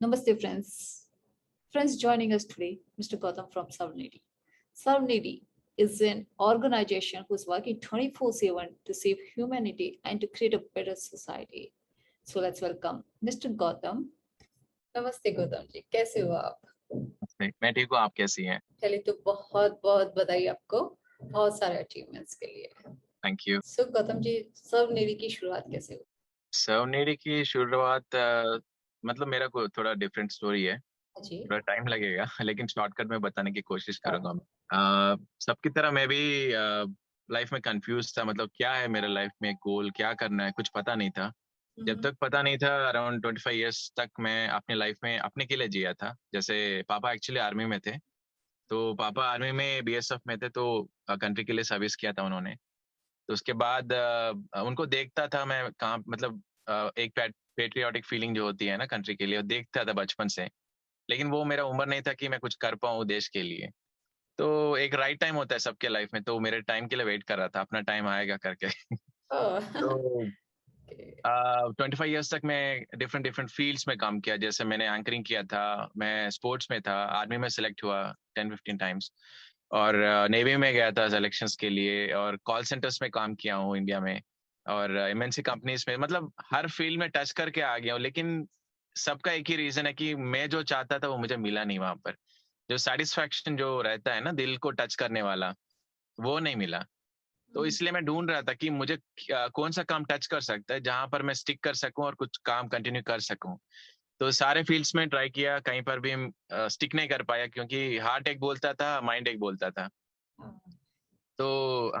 Namaste, friends. Friends joining us today, Mr. Gautam from Savnidi. Savnidi is an organization who's working 24/7 to save humanity and to create a better society. So let's welcome Mr. Gautam. नमस्ते गौतम जी, कैसे हो आप? मैं ठीक हूँ, आप कैसी हैं? चलिए, तो बहुत बहुत बधाई आपको बहुत सारे अचीवमेंट्स के लिए। Thank you. So Gautam ji, Svanidhi की शुरुआत कैसे हुई? स्वनिधि की शुरुआत मतलब मेरा को थोड़ा डिफरेंट स्टोरी है, जी। थोड़ा टाइम लगेगा लेकिन शॉर्टकट में बताने की कोशिश हाँ। करूँगा। सबकी तरह मैं भी लाइफ में कन्फ्यूज़ था, मतलब क्या है मेरा लाइफ में गोल, क्या करना है, कुछ पता नहीं था। जब तक पता नहीं था अराउंड 25 इयर्स तक मैं अपनी लाइफ में अपने के लिए जिया था। जैसे पापा एक्चुअली आर्मी में थे, तो पापा आर्मी में बीएसएफ में थे, तो कंट्री के लिए सर्विस किया था उन्होंने। तो उसके बाद उनको देखता था मैं कहाँ, मतलब एक पेट्रियाटिक फीलिंग जो होती है ना कंट्री के लिए, वो देखता था बचपन से। लेकिन वो मेरा उम्र नहीं था कि मैं कुछ कर पाऊँ देश के लिए। तो एक राइट टाइम होता है सबके लाइफ में, तो मेरे टाइम के लिए वेट कर रहा था, अपना टाइम आएगा करके। तो 25 इयर्स तक मैं डिफरेंट डिफरेंट फील्ड्स में काम किया। जैसे मैंने एंकरिंग किया था, मैं स्पोर्ट्स में था, आर्मी में सिलेक्ट हुआ 10-15 टाइम्स, और नेवी में गया था सिलेक्शंस के लिए, और कॉल सेंटर्स में काम किया हूँ इंडिया में, और एमएनसी कंपनीज में, मतलब हर फील्ड में टच करके आ गया हूँ। लेकिन सबका एक ही रीजन है कि मैं जो चाहता था वो मुझे मिला नहीं वहां पर। जो सेटिस्फैक्शन जो रहता है ना दिल को टच करने वाला, वो नहीं मिला। तो इसलिए मैं ढूंढ रहा था कि मुझे कौन सा काम टच कर सकता है जहां पर मैं स्टिक कर सकूं और कुछ काम कंटिन्यू कर सकूं। तो सारे फील्ड्स में ट्राई किया, कहीं पर भी स्टिक नहीं कर पाया, क्योंकि हार्ट एक बोलता था, माइंड एक बोलता था। तो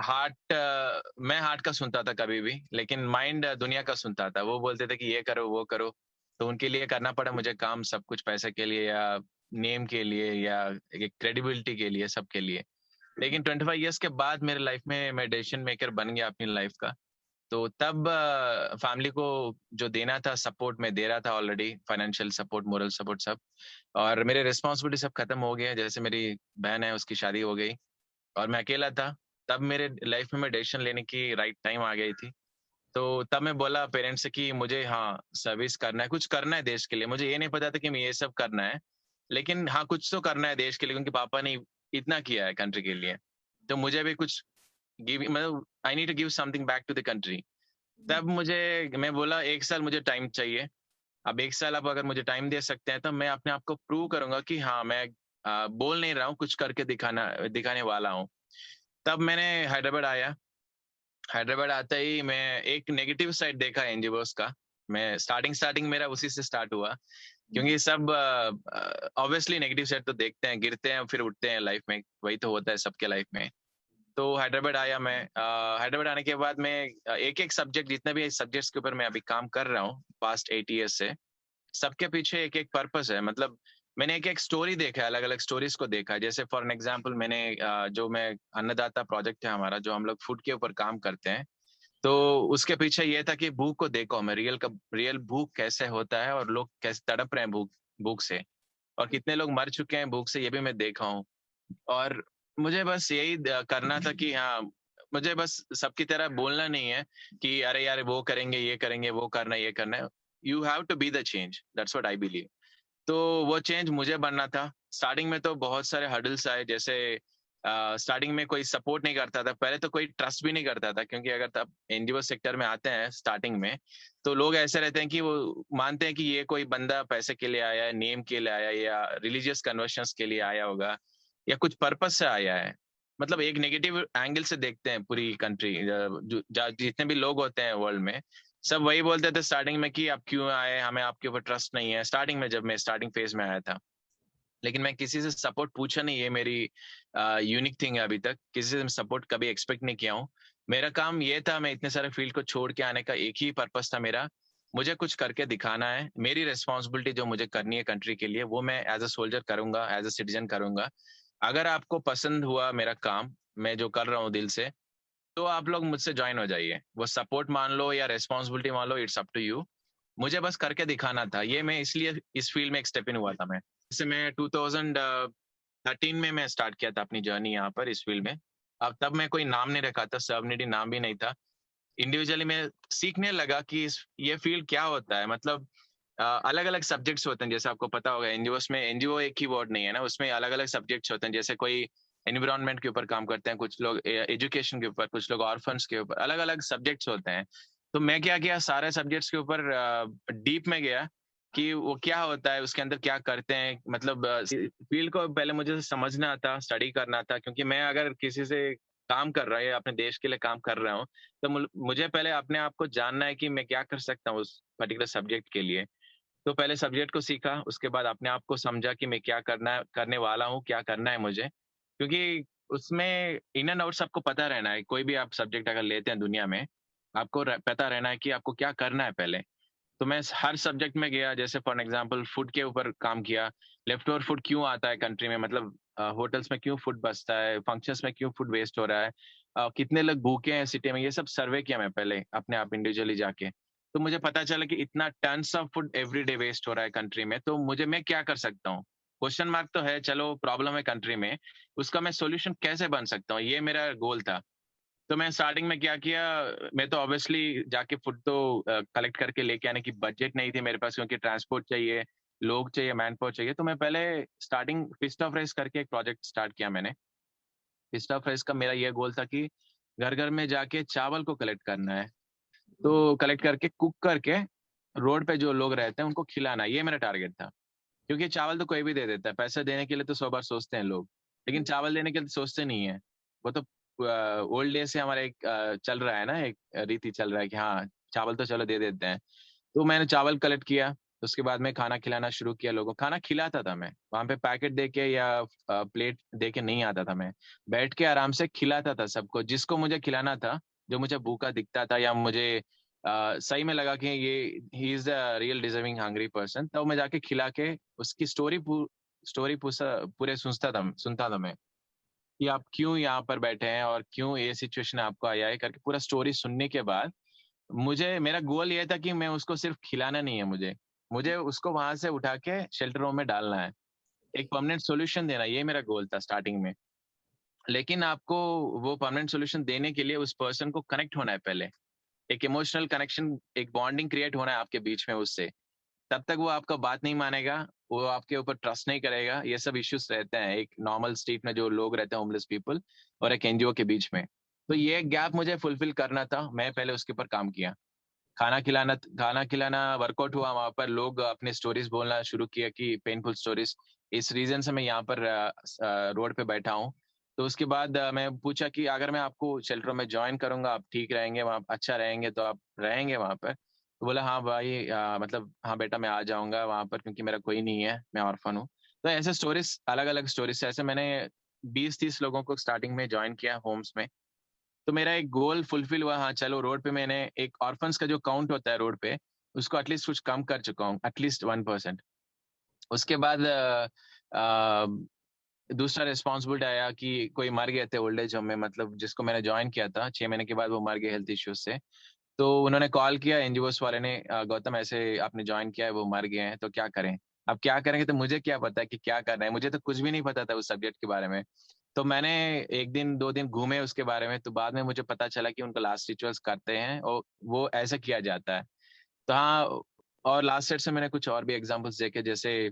मैं हार्ट का सुनता था कभी भी, लेकिन माइंड दुनिया का सुनता था। वो बोलते थे कि ये करो वो करो, तो उनके लिए करना पड़ा मुझे काम, सब कुछ पैसे के लिए या नेम के लिए या एक क्रेडिबिलिटी के लिए, सबके लिए। लेकिन 25 इयर्स के बाद मेरे लाइफ में मैं डिसीजन मेकर बन गया अपनी लाइफ का। तो तब फैमिली को जो देना था सपोर्ट मैं दे रहा था already, financial support, moral support, सब। और मेरे रिस्पॉन्सिबिलिटी सब खत्म हो गए, जैसे मेरी बहन है उसकी शादी हो गई और मैं अकेला था। तब मेरे लाइफ में डिसीजन लेने की राइट टाइम आ गई थी। तो तब मैं बोला पेरेंट्स से कि मुझे हाँ सर्विस करना है, कुछ करना है देश के लिए। मुझे ये नहीं पता था कि मैं ये सब करना है, लेकिन हाँ कुछ तो करना है देश के लिए, क्योंकि पापा ने इतना किया है कंट्री के लिए। तो मुझे भी कुछ गिव, मतलब I need to give something back to the country. तब मुझे, मैं बोला 1 साल मुझे टाइम चाहिए। अब 1 साल आप अगर मुझे टाइम दे सकते हैं तो मैं अपने आप को प्रूव करूंगा कि हाँ मैं बोल नहीं रहा हूँ, कुछ करके दिखाने वाला हूँ। तब मैंने हैदराबाद आया। हैदराबाद आते ही मैं एक नेगेटिव साइड देखा एनजीओस का। मैं स्टार्टिंग स्टार्टिंग मेरा उसी से स्टार्ट हुआ, क्योंकि सब ऑब्वियसली नेगेटिव साइड तो देखते हैं, गिरते हैं फिर उठते हैं लाइफ में, वही तो होता है सबके लाइफ में। तो हैदराबाद आया मैं। हैदराबाद आने के बाद मैं एक एक सब्जेक्ट, जितने भी सब्जेक्ट्स के ऊपर मैं अभी काम कर रहा हूँ पास्ट 8 ईयर्स से, सबके पीछे एक एक पर्पस है। मतलब मैंने एक एक स्टोरी देखा है, अलग अलग स्टोरीज को देखा है। जैसे फॉर एन एग्जाम्पल मैंने जो मैं अन्नदाता प्रोजेक्ट है हमारा, जो हम लोग फूड के ऊपर काम करते हैं, तो उसके पीछे ये था कि भूख को देखो, हमें रियल भूख कैसे होता है और लोग कैसे तड़प रहे हैं भूख भूख से, और कितने लोग मर चुके हैं भूख से, ये भी मैं देखा हूँ। और मुझे बस यही करना था कि हाँ, मुझे बस सबकी तरह बोलना नहीं है कि अरे यार वो करेंगे ये करेंगे, वो करना ये करना है। You have to be the change, that's what I believe. तो वो चेंज मुझे बनना था। स्टार्टिंग में तो बहुत सारे हर्डल्स आए, जैसे स्टार्टिंग में कोई सपोर्ट नहीं करता था, पहले तो कोई ट्रस्ट भी नहीं करता था, क्योंकि अगर तब एनजीओ सेक्टर में आते हैं स्टार्टिंग में, तो लोग ऐसे रहते हैं कि वो मानते हैं कि ये कोई बंदा पैसे के लिए आया है, नेम के लिए आया है, या रिलीजियस कन्वर्शंस के लिए आया होगा, या कुछ पर्पस से आया है। मतलब एक नेगेटिव एंगल से देखते हैं पूरी कंट्री। जितने भी लोग होते हैं वर्ल्ड में, सब वही बोलते थे स्टार्टिंग में कि आप क्यों आए, हमें आपके ऊपर ट्रस्ट नहीं है। स्टार्टिंग में जब मैं स्टार्टिंग फेज में आया था, लेकिन मैं किसी से सपोर्ट पूछा नहीं, ये मेरी यूनिक थिंग है। अभी तक किसी से सपोर्ट कभी एक्सपेक्ट नहीं किया हूँ। मेरा काम ये था, मैं इतने सारे फील्ड को छोड़ के आने का एक ही पर्पस था मेरा, मुझे कुछ करके दिखाना है। मेरी रिस्पॉन्सिबिलिटी जो मुझे करनी है कंट्री के लिए, वो मैं एज अ सोल्जर करूंगा, एज अ सिटीजन करूंगा। अगर आपको पसंद हुआ मेरा काम, मैं जो कर रहा हूँ दिल से, तो आप लोग मुझसे ज्वाइन हो जाइए। वो सपोर्ट मान लो या रेस्पॉन्सिबिलिटी मान लो, इट्स अप टू यू। मुझे बस करके दिखाना था, ये मैं इसलिए इस फील्ड में एक स्टेप इन हुआ था मैं। जैसे मैं 2013 में मैं स्टार्ट किया था अपनी जर्नी यहाँ पर इस फील्ड में। अब तब मैं कोई नाम नहीं रखा था, सर्वनिटी नाम भी नहीं था। इंडिविजुअली मैं सीखने लगा कि ये फील्ड क्या होता है। मतलब अलग अलग सब्जेक्ट्स होते हैं, जैसे आपको पता होगा एनजीओस में एनजीओ एक ही वर्ड नहीं है ना, उसमें अलग अलग सब्जेक्ट्स होते हैं। जैसे कोई एनवायरनमेंट के ऊपर काम करते हैं, कुछ लोग एजुकेशन के ऊपर, कुछ लोग ऑर्फन्स के ऊपर, अलग अलग सब्जेक्ट्स होते हैं। तो मैं क्या किया, सारे सब्जेक्ट्स के ऊपर डीप में गया कि वो क्या होता है, उसके अंदर क्या करते हैं, मतलब फील्ड को पहले मुझे समझना था, स्टडी करना था, क्योंकि मैं अगर किसी से काम कर रहा है, अपने देश के लिए काम कर रहा हूँ, तो मुझे पहले अपने आप को जानना है कि मैं क्या कर सकता हूँ उस पर्टिकुलर सब्जेक्ट के लिए। तो पहले सब्जेक्ट को सीखा, उसके बाद अपने आप को समझा कि मैं क्या करने वाला हूँ, क्या करना है मुझे, क्योंकि उसमें इन एंड आउट सबको पता रहना है। कोई भी आप सब्जेक्ट अगर लेते हैं दुनिया में, आपको पता रहना है कि आपको क्या करना है पहले। तो मैं हर सब्जेक्ट में गया, जैसे फॉर एग्जांपल फूड के ऊपर काम किया। लेफ्ट ओवर फूड क्यों आता है कंट्री में, मतलब होटल्स में क्यों फूड बचता है, फंक्शंस में क्यों फूड वेस्ट हो रहा है, कितने लोग भूखे हैं सिटी में, ये सब सर्वे किया मैं पहले अपने आप इंडिविजुअली जाके। तो मुझे पता चला कि इतना tons of food every day waste हो रहा है कंट्री में, तो मैं क्या कर सकता हूँ। क्वेश्चन मार्क तो है, चलो प्रॉब्लम है कंट्री में, उसका मैं सोल्यूशन कैसे बन सकता हूँ, ये मेरा गोल था। तो मैं स्टार्टिंग में क्या किया, मैं तो ऑब्वियसली जाके फूड तो कलेक्ट करके लेके आने की बजट नहीं थी मेरे पास, क्योंकि ट्रांसपोर्ट चाहिए, लोग चाहिए, मैन पावर चाहिए। तो मैं पहले स्टार्टिंग फिस्ट ऑफ राइस करके एक प्रोजेक्ट स्टार्ट किया मैंने। फिस्ट ऑफ राइस का मेरा ये गोल था कि घर घर में जाके चावल को कलेक्ट करना है, तो कलेक्ट करके कुक करके रोड पे जो लोग रहते हैं उनको खिलाना, ये मेरा टारगेट था। क्योंकि चावल तो कोई भी दे देता है, पैसे देने के लिए तो 100 बार सोचते हैं लोग, लेकिन चावल देने के लिए तो सोचते नहीं है। वो तो ओल्ड डेज से हमारा एक चल रहा है ना, एक रीति चल रहा है कि हाँ, चावल तो चलो दे देते हैं। तो मैंने चावल कलेक्ट किया, उसके बाद में खाना खिलाना शुरू किया, लोगों को खाना खिलाता था मैं, वहां पे पैकेट दे के या प्लेट दे के नहीं आता था मैं, बैठ के आराम से खिलाता था सबको, जिसको मुझे खिलाना था, जो मुझे भूखा दिखता था या मुझे सही में लगा कि ये he is the real deserving hungry person, तब मैं जाके खिला के उसकी स्टोरी पूरे सुनता था मैं, कि आप क्यों यहाँ पर बैठे हैं और क्यों ये सिचुएशन आपको आया है करके पूरा स्टोरी सुनने के बाद मुझे, मेरा गोल ये था कि मैं उसको सिर्फ खिलाना नहीं है, मुझे मुझे उसको वहां से उठा के शेल्टर होम में डालना है, एक परमानेंट सॉल्यूशन देना, ये मेरा गोल था स्टार्टिंग में। लेकिन आपको वो परमानेंट सॉल्यूशन देने के लिए उस पर्सन को कनेक्ट होना है पहले, एक इमोशनल कनेक्शन, एक बॉन्डिंग क्रिएट होना है आपके बीच में उससे। तब तक वो आपका बात नहीं मानेगा, वो आपके ऊपर ट्रस्ट नहीं करेगा, ये सब इश्यूज रहते हैं एक नॉर्मल स्ट्रीट में जो लोग रहते हैं, होमलेस पीपल, और एक एनजीओ के बीच में। तो ये गैप मुझे फुलफिल करना था, मैं पहले उसके ऊपर काम किया। खाना खिलाना वर्कआउट हुआ, वहां पर लोग अपने स्टोरीज बोलना शुरू किया कि पेनफुल स्टोरीज, इस रीजन से मैं यहाँ पर रोड पे बैठा हूँ। तो उसके बाद मैं पूछा कि अगर मैं आपको शेल्टर में ज्वाइन करूंगा, आप ठीक रहेंगे वहाँ, अच्छा रहेंगे तो आप रहेंगे वहां पर। तो बोला हाँ भाई, मतलब हाँ बेटा, मैं आ जाऊंगा वहां पर, क्योंकि मेरा कोई नहीं है, मैं ऑर्फन हूँ। तो ऐसे स्टोरीज, अलग अलग स्टोरीज, ऐसे मैंने 20-30 लोगों को स्टार्टिंग में ज्वाइन किया होम्स में। तो मेरा एक गोल फुलफिल हुआ, हाँ चलो, रोड पे मैंने एक ऑर्फन्स का जो काउंट होता है रोड पे, उसको एटलीस्ट कुछ कम कर चुका हूँ, एटलीस्ट 1%। उसके बाद दूसरा रिस्पॉन्सिबिलिटी आया कि कोई मर गए थे ओल्ड एज होम में, मतलब जिसको मैंने ज्वाइन किया था 6 महीने के बाद वो मर गए हेल्थ इश्यूज से। तो उन्होंने कॉल किया एनजीओस वाले ने, गौतम ऐसे आपने ज्वाइन किया है, वो मर गए हैं, तो क्या करें। अब क्या करेंगे, तो मुझे क्या पता है कि क्या करना है, मुझे तो कुछ भी नहीं पता था उस सब्जेक्ट के बारे में। तो मैंने 1 दिन 2 दिन घूमे उसके बारे में, तो बाद में मुझे पता चला कि उनका लास्ट रिचुअल्स करते हैं और वो ऐसा किया जाता है। तो हाँ, और लास्ट सेट से मैंने कुछ और भी एग्जांपल्स देखे, जैसे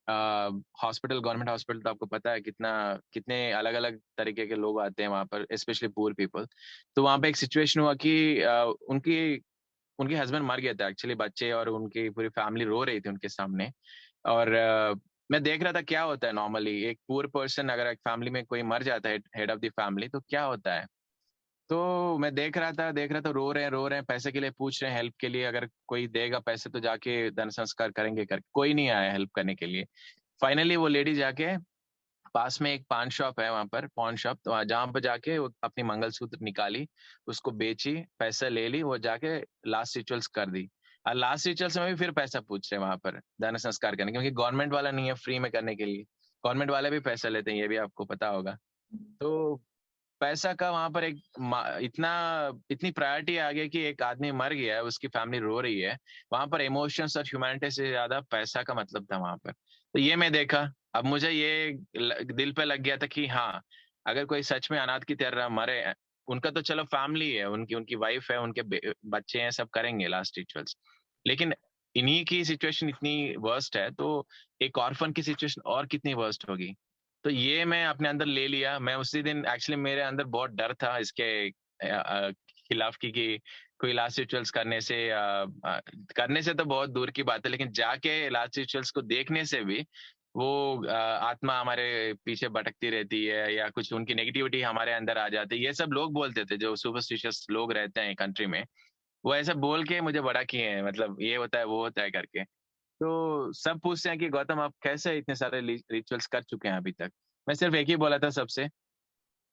हॉस्पिटल, गवर्नमेंट हॉस्पिटल, तो आपको पता है कितना, कितने अलग अलग तरीके के लोग आते हैं वहां पर, स्पेशली पुअर पीपल। तो वहां पे एक सिचुएशन हुआ कि उनकी उनके हस्बैंड मर गए थे एक्चुअली, बच्चे और उनकी पूरी फैमिली रो रही थी उनके सामने। और मैं देख रहा था क्या होता है नॉर्मली, एक पुअर पर्सन, अगर एक फैमिली में कोई मर जाता है, हेड ऑफ द फैमिली, तो क्या होता है। तो मैं देख रहा था, रो रहे हैं, पैसे के लिए पूछ रहे हैं, हेल्प के लिए, अगर कोई देगा पैसे तो जाके दान संस्कार करेंगे कर, कोई नहीं आया हेल्प करने के लिए। फाइनली वो लेडी जाके, पास में एक पान शॉप है वहां पर, पॉन शॉप, तो जहां पर जाके वो अपनी मंगलसूत्र निकाली, उसको बेची, पैसा ले ली, वो जाके लास्ट रिचुअल्स कर दी। और लास्ट रिचुअल्स में भी फिर पैसा पूछ रहे हैं वहां पर दान संस्कार करने, क्योंकि गवर्नमेंट वाला नहीं है फ्री में करने के लिए, गवर्नमेंट वाले भी पैसा लेते हैं, ये भी आपको पता होगा। तो पैसा का वहां पर इतना इतनी प्रायोरिटी आ गई कि एक आदमी मर गया है, उसकी फैमिली रो रही है, वहां पर इमोशंस और ह्यूमैनिटी से ज्यादा पैसा का मतलब था वहां पर। तो ये मैं देखा, अब मुझे ये दिल पे लग गया था कि हाँ, अगर कोई सच में अनाथ की तरह मरे, उनका तो चलो फैमिली है, उनकी उनकी वाइफ है, उनके बच्चे हैं, सब करेंगे लास्ट रिचुअल्स, लेकिन इन्हीं की सिचुएशन इतनी वर्स्ट है, तो एक ऑर्फन की सिचुएशन और कितनी वर्स्ट होगी। तो ये मैं अपने अंदर ले लिया। मैं उसी दिन एक्चुअली मेरे अंदर बहुत डर था इसके खिलाफ कि कोई लास्ट रिचुअल्स करने से तो बहुत दूर की बात है, लेकिन जाके लास्ट रिचुअल्स को देखने से भी वो आत्मा हमारे पीछे भटकती रहती है या कुछ उनकी नेगेटिविटी हमारे अंदर आ जाती है। ये सब लोग बोलते थे, जो सुपरस्टिशियस लोग रहते हैं कंट्री में, वो ऐसा बोल के मुझे बड़ा किए हैं, मतलब ये होता है वो होता है करके। तो सब पूछते हैं कि गौतम आप कैसे इतने सारे रिचुअल्स कर चुके हैं अभी तक। मैं सिर्फ एक ही बोला था सबसे,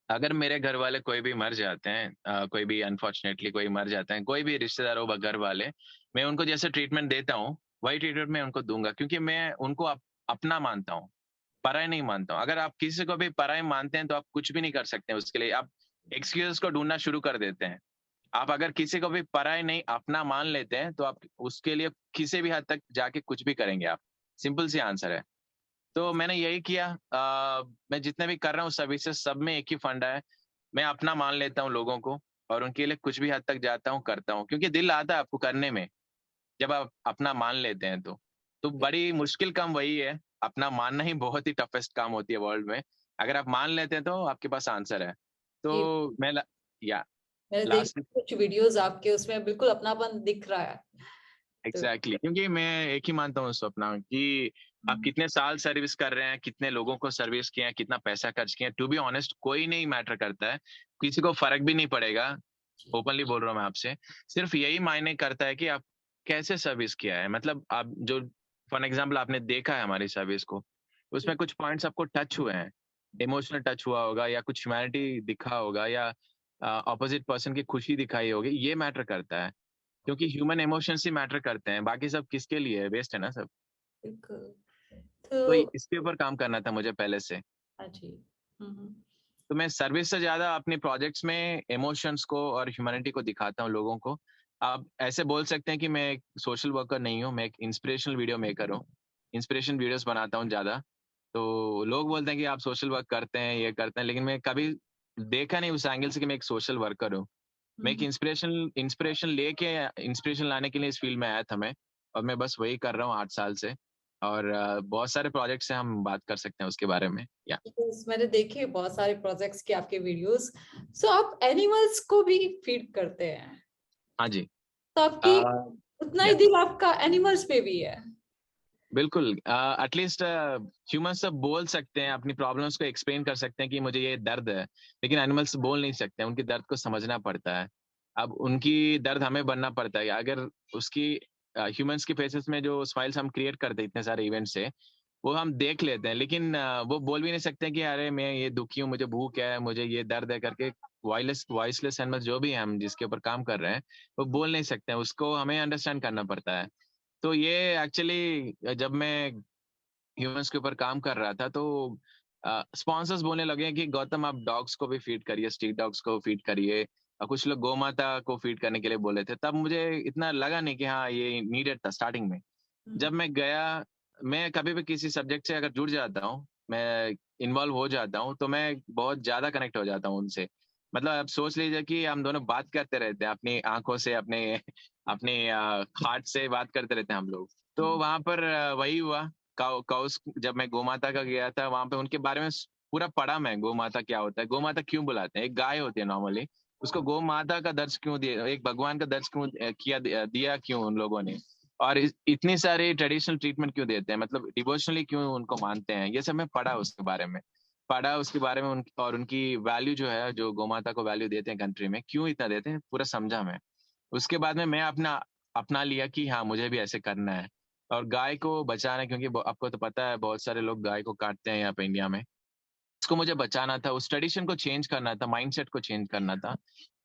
अगर मेरे घर वाले कोई भी मर जाते हैं, कोई भी अनफॉर्चुनेटली कोई मर जाते हैं, कोई भी रिश्तेदार हो घर वाले, मैं उनको जैसे ट्रीटमेंट देता हूँ वही ट्रीटमेंट मैं उनको दूंगा, क्योंकि मैं उनको अपना मानता हूँ, पराई नहीं मानता हूँ। अगर आप किसी को भी पराई मानते हैं तो आप कुछ भी नहीं कर सकते हैं उसके लिए, आप एक्सक्यूज को ढूंढना शुरू कर देते हैं। आप अगर किसी को भी पराई नहीं अपना मान लेते हैं तो आप उसके लिए किसी भी हद तक जाके कुछ भी करेंगे आप। सिंपल सी आंसर है। तो मैंने यही किया। मैं जितने भी कर रहा हूँ सर्विसेज, सब में एक ही फंडा है, मैं अपना मान लेता हूँ लोगों को और उनके लिए कुछ भी हद तक जाता हूँ, करता हूँ, क्योंकि दिल आता है आपको करने में जब आप अपना मान लेते हैं तो बड़ी मुश्किल काम वही है। अपना मानना ही बहुत ही टफेस्ट काम होती है वर्ल्ड में। अगर आप मान लेते हैं तो आपके पास आंसर है। जी, तो या मैंने देखी लास्ट कुछ वीडियोस आपके, उसमें बिल्कुल अपनापन दिख रहा है। तो क्योंकि मैं एक ही मानता हूँ स्वप्ना कि आप हम्म, कितने साल सर्विस कर रहे हैं, कितने लोगों को सर्विस किया है, कितना पैसा खर्च किया, टू बी ऑनेस्ट कोई नहीं मैटर करता है, किसी को फर्क भी नहीं पड़ेगा। जी, ओपनली बोल रहा हूँ मैं आपसे, सिर्फ यही मायने करता है कि आप कैसे सर्विस किया है। मतलब आप जो फॉर एग्जाम्पल आपने देखा है हमारी सर्विस को, जी, उसमें कुछ पॉइंट्स आपको टच हुए हैं, इमोशनल टच हुआ होगा या कुछ ह्यूमैनिटी दिखा होगा या ऑपोजिट पर्सन की खुशी दिखाई होगी, ये मैटर करता है। क्योंकि ह्यूमन इमोशंस ही मैटर करते हैं, बाकी सब किसके लिए है, वेस्ट है ना सब। बिल्कुल। तो तो इसके ऊपर काम करना था मुझे पहले से। हाँ जी। हम्म, तो मैं सर्विस से ज्यादा अपने प्रोजेक्ट्स में इमोशंस को और ह्यूमैनिटी को दिखाता हूँ लोगों को। आप ऐसे बोल सकते हैं कि मैं एक सोशल वर्कर नहीं हूँ, मैं एक इंस्पिरेशनल वीडियो मेकर हूँ। इंस्पिरेशन वीडियोस बनाता हूँ ज्यादा। तो लोग बोलते हैं कि आप सोशल वर्क करते हैं, ये करते हैं, लेकिन मैं कभी देखा नहीं उस एंगल से कि मैं एक सोशल वर्कर हूँ। मैं एक हम्म, इंस्पिरेशन लाने के लिए इस फील्ड में आया था मैं। और मैं बस वही कर रहा हूँ 8 साल से। और बहुत सारे प्रोजेक्ट्स हैं, हम बात कर सकते हैं उसके बारे में या। मैंने देखे बहुत सारे प्रोजेक्ट्स के आपके वीडियोस। सो आप एनिमल्स को भी फीड करते हैं, हाँ जी। तो आपकी उतना ही या दिल आपका एनिमल्स पे भी है। बिल्कुल, एटलीस्ट ह्यूमंस सब बोल सकते हैं, अपनी प्रॉब्लम्स को एक्सप्लेन कर सकते हैं कि मुझे ये दर्द है, लेकिन एनिमल्स बोल नहीं सकते हैं, उनकी दर्द को समझना पड़ता है। अब उनकी दर्द हमें बनना पड़ता है। अगर उसकी ह्यूमंस के फेसेस में जो स्माइल्स हम क्रिएट करते हैं इतने सारे इवेंट से, वो हम देख लेते हैं, लेकिन वो बोल भी नहीं सकते कि अरे मैं ये दुखी हूँ, मुझे भूख है, मुझे ये दर्द है करके। वॉइसलेस एनिमल्स जो भी हैं हम जिसके ऊपर काम कर रहे हैं, वो बोल नहीं सकते हैं, उसको हमें अंडरस्टैंड करना पड़ता है। तो ये एक्चुअली जब मैं ह्यूमंस के ऊपर काम कर रहा था तो स्पॉन्सर्स बोलने लगे कि गौतम आप डॉग्स को भी फीड करिए, स्ट्रीट डॉग्स को फीड करिए। और कुछ लोग गौ माता को फीड करने के लिए बोले थे, तब मुझे इतना लगा नहीं कि हाँ ये नीडेड था स्टार्टिंग में। जब मैं गया, मैं कभी भी किसी सब्जेक्ट से अगर जुड़ जाता हूँ, मैं इन्वॉल्व हो जाता हूँ, तो मैं बहुत ज्यादा कनेक्ट हो जाता हूँ उनसे। मतलब आप सोच लीजिए कि हम दोनों बात करते रहते हैं अपनी आंखों से, अपने अपने हार्ट से बात करते रहते हैं हम लोग। तो वहां पर वही हुआ। काउस जब मैं गौ माता का गया था, वहां पे उनके बारे में पूरा पढ़ा मैं, गौ माता क्या होता है, गौ माता क्यों बुलाते हैं, एक गाय होती है नॉर्मली, उसको गौ माता का दर्ज क्यों दिया, एक भगवान का दर्ज क्यों दिया क्यों उन लोगों ने, और इतनी सारी ट्रेडिशनल ट्रीटमेंट क्यों देते हैं, मतलब डिवोशनली क्यों उनको मानते हैं, ये सब मैं पढ़ा उसके बारे में। पढ़ा उसके बारे में और उनकी वैल्यू जो है, जो गौ माता को वैल्यू देते हैं कंट्री में, क्यों इतना देते हैं, पूरा समझा मैं। उसके बाद में मैं अपना लिया कि हाँ मुझे भी ऐसे करना है और गाय को बचाना है, क्योंकि आपको तो पता है बहुत सारे लोग गाय को काटते हैं यहाँ पे इंडिया में। उसको मुझे बचाना था, उस ट्रेडिशन को चेंज करना था, माइंडसेट को चेंज करना था।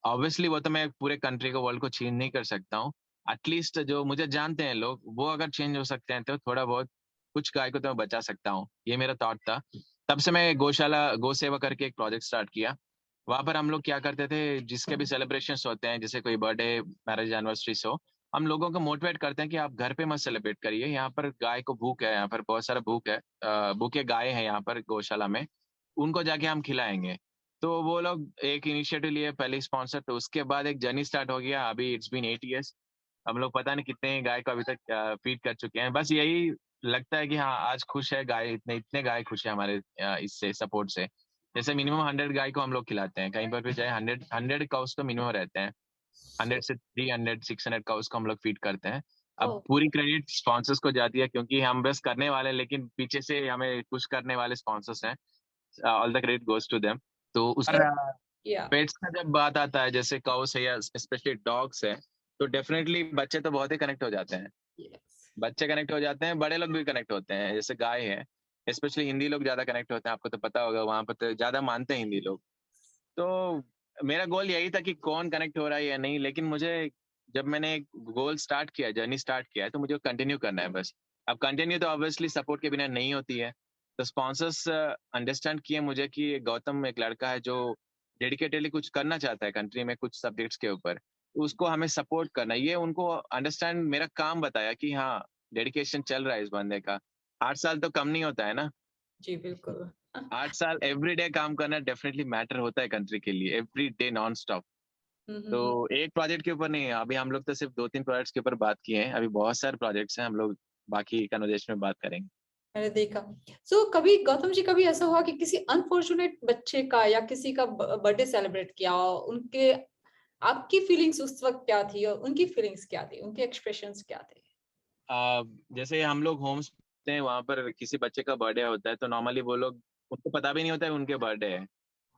ऑब्वियसली वो तो मैं पूरे कंट्री को, वर्ल्ड को चेंज नहीं कर सकता हूँ। एटलीस्ट जो मुझे जानते हैं लोग, वो अगर चेंज हो सकते हैं तो थोड़ा बहुत कुछ गाय को तो मैं बचा सकता हूँ, ये मेरा थॉट था। तब से मैं गौशाला गौ सेवा करके एक प्रोजेक्ट स्टार्ट किया। वहां पर हम लोग क्या करते थे, जिसके भी सेलिब्रेशन होते हैं, जैसे कोई बर्थडे, मैरिज एनिवर्सरी हो, हम लोगों को मोटिवेट करते हैं कि आप घर पे मत सेलिब्रेट करिए, यहाँ पर गाय को भूख है, यहाँ पर बहुत सारा भूख है, भूखे गाय है यहाँ पर गौशाला में, उनको जाके हम खिलाएंगे। तो वो लोग एक इनिशिएटिव लिए, पहले स्पॉन्सर, तो उसके बाद एक जर्नी स्टार्ट हो गया। अभी इट्स बीन 8 years। हम लोग पता नहीं कितने गाय को अभी तक फीड कर चुके हैं। बस यही लगता है कि हाँ आज खुश है गाय, इतने इतने गाय खुश है हमारे इससे सपोर्ट से। जैसे मिनिमम 100 गाय को हम लोग खिलाते हैं, कहीं पर भी जाए 100 काउस तो मिनिमम रहते हैं। 100 से 300 600 काउस को हम लोग फीड करते हैं। अब ओ पूरी क्रेडिट स्पॉन्सर्स को जाती है, क्योंकि हम बस करने वाले हैं, लेकिन पीछे से हमें पुश करने वाले स्पॉन्सर्स हैं। All the credit goes to them. तो उस या पेट्स का जब बात आता है, जैसे काउस है या स्पेशली डॉग्स है, तो डेफिनेटली बच्चे तो बहुत ही कनेक्ट हो जाते हैं। यस बच्चे कनेक्ट हो जाते हैं, बड़े लोग भी कनेक्ट होते हैं। जैसे गाय है, स्पेशली हिंदी लोग ज्यादा कनेक्ट होते हैं, आपको तो पता होगा, वहां पर तो ज्यादा मानते हैं हिंदी लोग। तो मेरा गोल यही था कि कौन कनेक्ट हो रहा है या नहीं, लेकिन मुझे जब मैंने गोल स्टार्ट किया, जर्नी स्टार्ट किया है, तो मुझे कंटिन्यू करना है बस। अब कंटिन्यू तो ऑब्वियसली सपोर्ट के बिना नहीं होती है। तो स्पॉन्सर्स अंडरस्टैंड किए मुझे कि गौतम एक लड़का है जो डेडिकेटेडली कुछ करना चाहता है कंट्री में कुछ सब्जेक्ट्स के ऊपर, तो उसको हमें सपोर्ट करना है। ये उनको अंडरस्टैंड मेरा काम बताया कि हाँ डेडिकेशन चल रहा है इस बंदे का। 8 साल तो कम नहीं होता है ना। जी बिल्कुल 8 साल एवरी डे काम करना डेफिनेटली मैटर होता है कंट्री के लिए, एवरी डे नॉन स्टॉप। तो हम्म एक प्रोजेक्ट के ऊपर नहीं है, अभी हम लोग तो सिर्फ 2-3 प्रोजेक्ट्स के ऊपर बात किए हैं, अभी बहुत सारे प्रोजेक्ट्स हैं, हम लोग बाकी कन्वर्सेशन में बात करेंगे। मैंने देखा सो कभी गौतम जी कभी ऐसा हुआ कि किसी अनफॉर्चुनेट बच्चे का या किसी का बर्थडे सेलिब्रेट किया उनके आपकी फीलिंग्स उस वक्त क्या थी और उनकी फीलिंग्स क्या थी उनके एक्सप्रेशंस क्या थे आ, जैसे हम लोग होम्स हैं, वहां पर किसी बच्चे का बर्थडे होता है, तो नॉर्मली वो लोग, उनको पता भी नहीं होता है उनके बर्थडे है।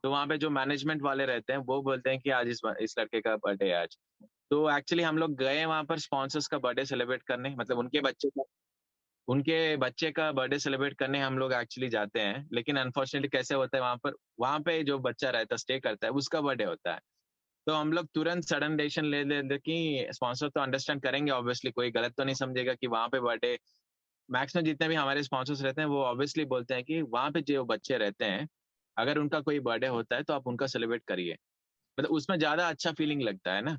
तो वहाँ पे जो मैनेजमेंट वाले रहते हैं वो बोलते हैं कि आज इस लड़के का बर्थडे है आज। तो एक्चुअली हम लोग गए वहां पर स्पॉन्सर्स का बर्थडे सेलिब्रेट करने, मतलब उनके बच्चे का बर्थडे सेलिब्रेट करने हम लोग एक्चुअली जाते हैं। लेकिन अनफॉर्चुनेटली कैसे होता है वहां पर, वहां पे जो बच्चा रहता है स्टे करता है उसका बर्थडे होता है। तो हम लोग तुरंत सडन डिसीजन ले लेते कि स्पॉन्सर तो अंडरस्टैंड करेंगे ऑब्वियसली, कोई गलत तो नहीं समझेगा कि वहां पे बर्थडे, मैक्सिमम जितने भी हमारे स्पॉन्सर्स रहते हैं वो ऑब्वियसली बोलते हैं कि वहां पे जो बच्चे रहते हैं, अगर उनका कोई बर्थडे होता है तो आप उनका सेलिब्रेट करिए। मतलब उसमें ज्यादा अच्छा फीलिंग लगता है ना।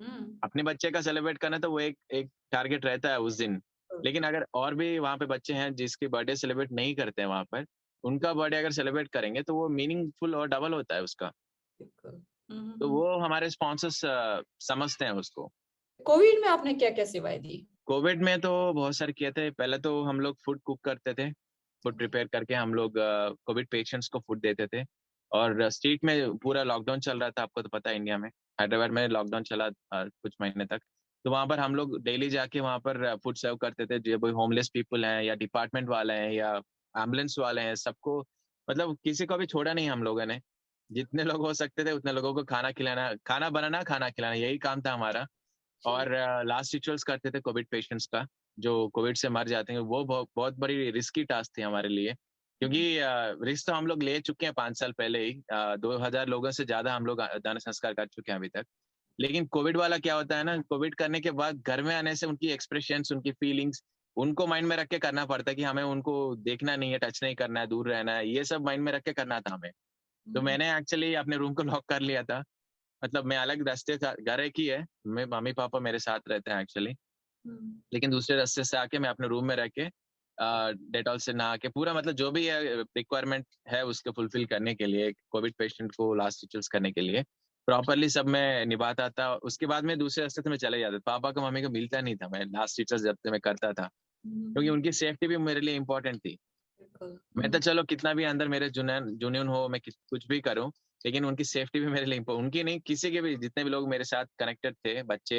हम्म अपने बच्चे का सेलिब्रेट करना तो वो एक एक टारगेट रहता है उस दिन। लेकिन अगर और भी वहाँ पे बच्चे हैं जिसके बर्थडे सेलिब्रेट नहीं करते हैं वहां पर, उनका बर्थडे अगर सेलिब्रेट करेंगे तो वो मीनिंगफुल और डबल होता है उसका। बिल्कुल तो वो हमारे स्पॉन्सर्स समझते हैं उसको। कोविड में आपने क्या क्या सेवाएं दी कोविड में तो बहुत सारे किए थे। पहले तो हम लोग फूड कुक करते थे, फूड प्रिपेयर करके हम लोग कोविड पेशेंट्स को फूड देते थे। और स्ट्रीट में पूरा लॉकडाउन चल रहा था, आपको तो पता है इंडिया में, हैदराबाद में लॉकडाउन चला कुछ महीने तक। तो वहां पर हम लोग डेली जाके वहां पर फूड सर्व करते थे, जो कोई होमलेस पीपल हैं या डिपार्टमेंट वाले हैं या एम्बुलेंस वाले हैं, सबको, मतलब किसी को भी छोड़ा नहीं हम लोगों ने। जितने लोग हो सकते थे उतने लोगों को खाना खिलाना, खाना बनाना, खाना खिलाना, यही काम था हमारा। जी और लास्ट रिचुअल्स करते थे कोविड पेशेंट्स का, जो कोविड से मर जाते हैं। वो बहुत बहुत बड़ी रिस्की टास्क थी हमारे लिए, क्योंकि रिस्क तो हम लोग ले चुके हैं 5 साल पहले ही। 2,000 लोगों से ज्यादा हम लोग दान संस्कार कर चुके हैं अभी तक। लेकिन कोविड वाला क्या होता है ना, कोविड करने के बाद घर में आने से उनकी एक्सप्रेशंस, उनकी फीलिंग्स, उनको माइंड में रख के करना पड़ता है कि हमें उनको देखना नहीं है, टच नहीं करना है, दूर रहना है, ये सब माइंड में रख के करना था हमें। तो मैंने एक्चुअली अपने रूम को लॉक कर लिया था। मतलब मैं अलग रास्ते था, घर एक ही है, मैं मम्मी पापा मेरे साथ रहते हैं एक्चुअली, लेकिन दूसरे रास्ते से आके मैं अपने रूम में रह के डेटॉल से नहा के पूरा, मतलब जो भी है रिक्वायरमेंट है उसको फुलफिल करने के लिए, कोविड पेशेंट को लास्ट रिचुअल्स करने के लिए प्रॉपरली सब मैं निभाता था। उसके बाद में दूसरे रास्ते से मैं चले जाता था, पापा को मम्मी को मिलता नहीं था मैं लास्ट रिचुअल्स जब से मैं करता था, क्योंकि उनकी सेफ्टी भी मेरे लिए इंपॉर्टेंट थी। बिल्कुल मैं तो चलो कितना भी अंदर मेरे जुनून जुनून हो, मैं कुछ भी करूं, लेकिन उनकी सेफ्टी भी मेरे लिए उनकी नहीं, किसी के भी, जितने भी लोग मेरे साथ कनेक्टेड थे, बच्चे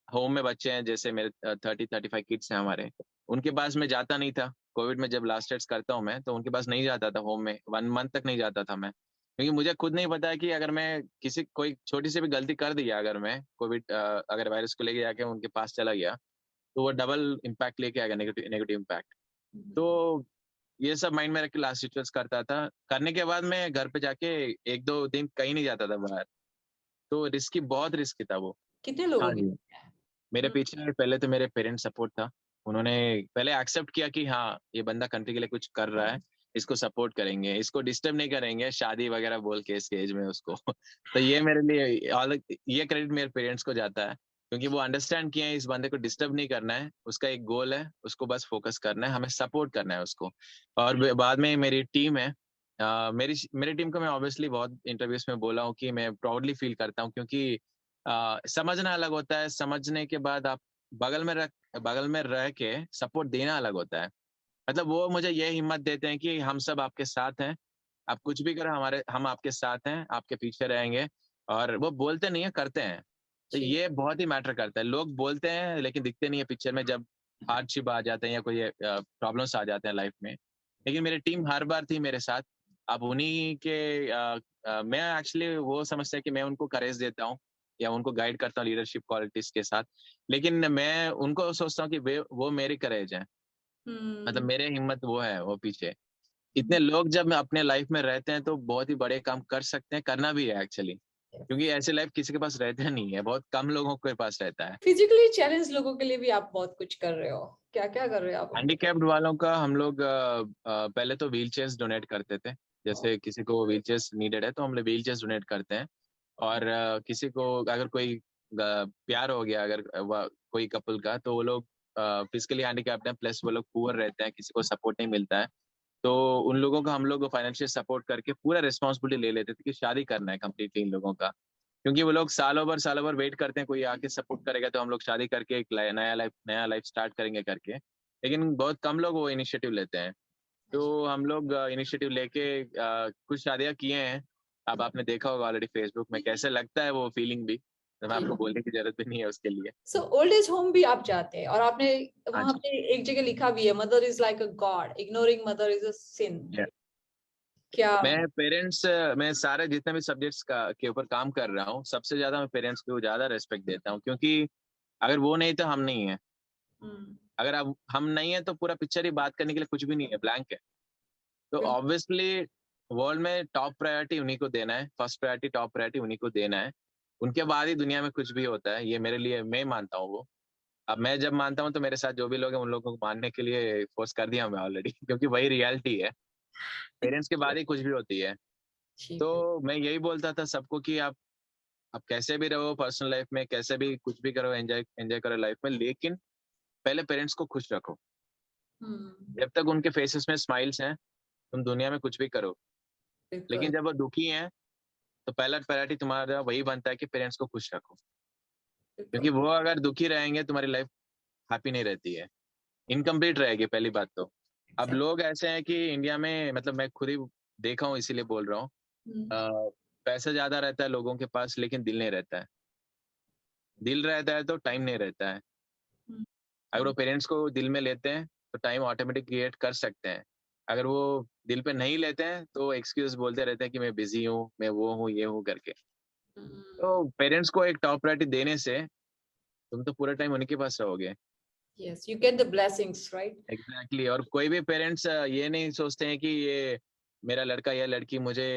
होम में बच्चे हैं, जैसे मेरे 30-35 किड्स हैं हमारे, उनके पास मैं जाता नहीं था। कोविड में जब लास्ट डेट्स करता हूँ मैं, तो उनके पास नहीं जाता था होम में, 1 मंथ तक नहीं जाता था मैं, क्योंकि मुझे खुद नहीं पता है कि अगर मैं किसी कोई छोटी सी भी गलती कर दिया, अगर मैं कोविड अगर वायरस को लेके जाके उनके पास चला गया, तो वो डबल इम्पैक्ट लेके आएगा, नेगेटिव नेगेटिव इम्पैक्ट। तो ये सब माइंड में रख के लास्ट रिचुअल्स करता था। करने के बाद मैं घर पे जाके 1-2 दिन कहीं नहीं जाता था बाहर। तो रिस्की, बहुत रिस्की था वो। कितने हाँ लोगों की जी। मेरे हम्म, पीछे पहले तो मेरे पेरेंट्स सपोर्ट था। उन्होंने पहले एक्सेप्ट किया कि हाँ ये बंदा कंट्री के लिए कुछ कर रहा है, इसको सपोर्ट करेंगे, इसको डिस्टर्ब नहीं करेंगे शादी वगैरह बोल के इसके एज में उसको। तो ये मेरे लिए ये क्रेडिट मेरे पेरेंट्स को जाता है, क्योंकि वो अंडरस्टैंड किए हैं इस बंदे को डिस्टर्ब नहीं करना है, उसका एक गोल है, उसको बस फोकस करना है, हमें सपोर्ट करना है उसको। और बाद में मेरी टीम है। मेरी मेरी टीम को मैं ऑब्वियसली बहुत इंटरव्यूज में बोला हूँ कि मैं प्राउडली फील करता हूँ, क्योंकि समझना अलग होता है, समझने के बाद आप बगल में रह के सपोर्ट देना अलग होता है। मतलब वो मुझे ये हिम्मत देते हैं कि हम सब आपके साथ हैं, आप कुछ भी करो, हम आपके साथ हैं, आपके पीछे रहेंगे। और वो बोलते नहीं है, करते हैं। तो जी। ये बहुत ही मैटर करता है। लोग बोलते हैं लेकिन दिखते नहीं है पिक्चर में, जब हार्डशिप आ जाते हैं या कोई प्रॉब्लम्स आ जाते हैं लाइफ में। लेकिन मेरी टीम हर बार थी मेरे साथ। अब उन्हीं के मैं एक्चुअली वो समझता है कि मैं उनको करेज देता हूँ या उनको गाइड करता हूँ लीडरशिप क्वालिटीज के साथ। लेकिन मैं उनको सोचता हूँ कि वो मेरी करेज है, मतलब हम्म। मेरे हिम्मत वो है वो पीछे। हम्म। इतने लोग जब अपने लाइफ में रहते हैं तो बहुत ही बड़े काम कर सकते हैं, करना भी है एक्चुअली। क्योंकि ऐसे लाइफ किसी के पास रहता नहीं है, बहुत कम लोगों के पास रहता है। फिजिकली चैलेंज लोगों के लिए भी आप बहुत कुछ कर रहे हो, क्या क्या कर रहे हो आप उनके लिए? हैंडीकैप्ड वालों का हम लोग पहले तो व्हील चेयर्स डोनेट करते थे। जैसे किसी को व्हील चेयर्स नीडेड है तो हम लोग व्हील चेयर्स डोनेट करते हैं। और किसी को अगर कोई प्यार हो गया, अगर कोई कपल का, तो वो लोग फिजिकली हैंडीकैप्ड हैं प्लस वो लोग पुअर रहते हैं, किसी को सपोर्ट नहीं मिलता है, तो उन लोगों का हम लोग फाइनेंशियल सपोर्ट करके पूरा रिस्पॉन्सिबिलिटी ले लेते थे कि शादी करना है कम्प्लीटली इन लोगों का। क्योंकि वो लोग सालों भर वेट करते हैं कोई आके सपोर्ट करेगा तो हम लोग शादी करके एक नया लाइफ स्टार्ट करेंगे करके। लेकिन बहुत कम लोग वो इनिशिएटिव लेते हैं। तो हम लोग इनिशिएटिव लेके कुछ शादियां किए हैं। अब आपने देखा होगा ऑलरेडी फेसबुक में, कैसे लगता है वो फीलिंग भी, तो मैं जी। आपको बोलने की जरूरत भी नहीं है उसके लिए। सो ओल्ड एज होम भी आप जाते हैं, और आपने हाँ वहां जी। पे एक जगह लिखा भी है, mother is like a god, ignoring mother is a sin. क्या? मैं सारे जितने भी सब्जेक्ट्स का के ऊपर काम कर रहा हूँ, सबसे ज्यादा मैं पेरेंट्स को ज्यादा रेस्पेक्ट देता हूँ। क्योंकि अगर वो नहीं तो हम नहीं है। हम्म। अगर अब हम नहीं है तो पूरा पिक्चर ही बात करने के लिए कुछ भी नहीं है, ब्लैंक है। तो बिल्कुल। ऑब्वियसली वर्ल्ड में टॉप प्रायोरिटी उन्हीं को देना है, फर्स्ट प्रायोरिटी टॉप प्रायोरिटी उन्हीं को देना है। उनके बाद ही दुनिया में कुछ भी होता है, ये मेरे लिए मैं मानता हूँ वो। अब मैं जब मानता हूँ तो मेरे साथ जो भी लोग हैं उन लोगों को मानने के लिए फोर्स कर दिया मैं ऑलरेडी क्योंकि वही रियलिटी है, पेरेंट्स के बाद ही कुछ भी होती है। जी, तो मैं यही बोलता था सबको कि आप कैसे भी रहो पर्सनल लाइफ में, कैसे भी कुछ भी करो, एंजॉय एंजॉय करो लाइफ में, लेकिन पहले पेरेंट्स को खुश रखो। हम्म। जब तक उनके फेसेस में स्माइल्स हैं, तुम दुनिया में कुछ भी करो। बिल्कुल। लेकिन जब वो दुखी हैं, तो पहला प्रायोरिटी तुम्हारा वही बनता है कि पेरेंट्स को खुश रखो। क्योंकि बिल्कुल। वो अगर दुखी रहेंगे, तुम्हारी लाइफ हैप्पी नहीं रहती है, इनकम्प्लीट रहेगी पहली बात तो। अब Exactly. लोग ऐसे हैं कि इंडिया में, मतलब मैं खुद ही देखा हूँ इसीलिए बोल रहा हूँ। हम्म। पैसा ज्यादा रहता है लोगों के पास लेकिन दिल नहीं रहता है। दिल रहता है तो टाइम नहीं रहता है। हम्म। अगर वो पेरेंट्स को दिल में लेते हैं तो टाइम ऑटोमेटिक क्रिएट कर सकते हैं। अगर वो दिल पे नहीं लेते हैं तो एक्सक्यूज बोलते रहते हैं कि मैं बिजी हूँ, मैं वो हूँ, ये हूँ करके। हम्म। तो पेरेंट्स को एक टॉप प्रायोरिटी देने से तुम तो पूरा टाइम उन्हीं के पास रहोगे। Yes, you get the blessings, right? Exactly. और कोई भी पेरेंट्स ये नहीं सोचते हैं कि ये मेरा लड़का या लड़की मुझे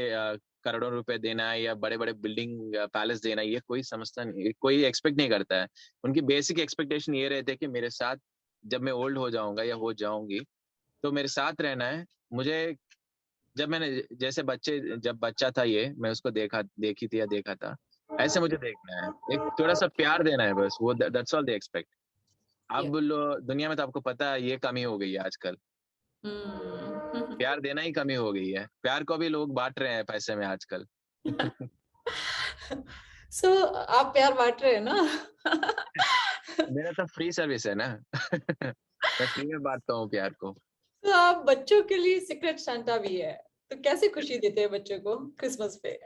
करोड़ों रुपए देना है या बड़े बड़े बिल्डिंग पैलेस देना है, ये कोई समझता नहीं, कोई एक्सपेक्ट नहीं करता है। उनकी बेसिक एक्सपेक्टेशन ये रहते हैं कि मेरे साथ जब मैं ओल्ड हो जाऊंगा या हो जाऊंगी तो मेरे साथ रहना है मुझे। जब मैंने जैसे बच्चे जब बच्चा था ये मैं उसको देखी थी या देखा था, ऐसे मुझे देखना है, एक थोड़ा सा प्यार देना है बस, वो that's all they expect. Yes. अब दुनिया में तो आपको पता है ये कमी हो गई है आजकल। हम्म। प्यार देना ही कमी हो गई है, प्यार को भी लोग बांट रहे हैं पैसे में आजकल। So आप प्यार बांट रहे हैं ना? मेरा तो फ्री सर्विस है ना मैं फ्री में बांटता हूँ प्यार को। तो आप बच्चों के लिए सीक्रेट सांता भी है, तो कैसे खुशी देते हैं बच्चों को क्रिसमस पे?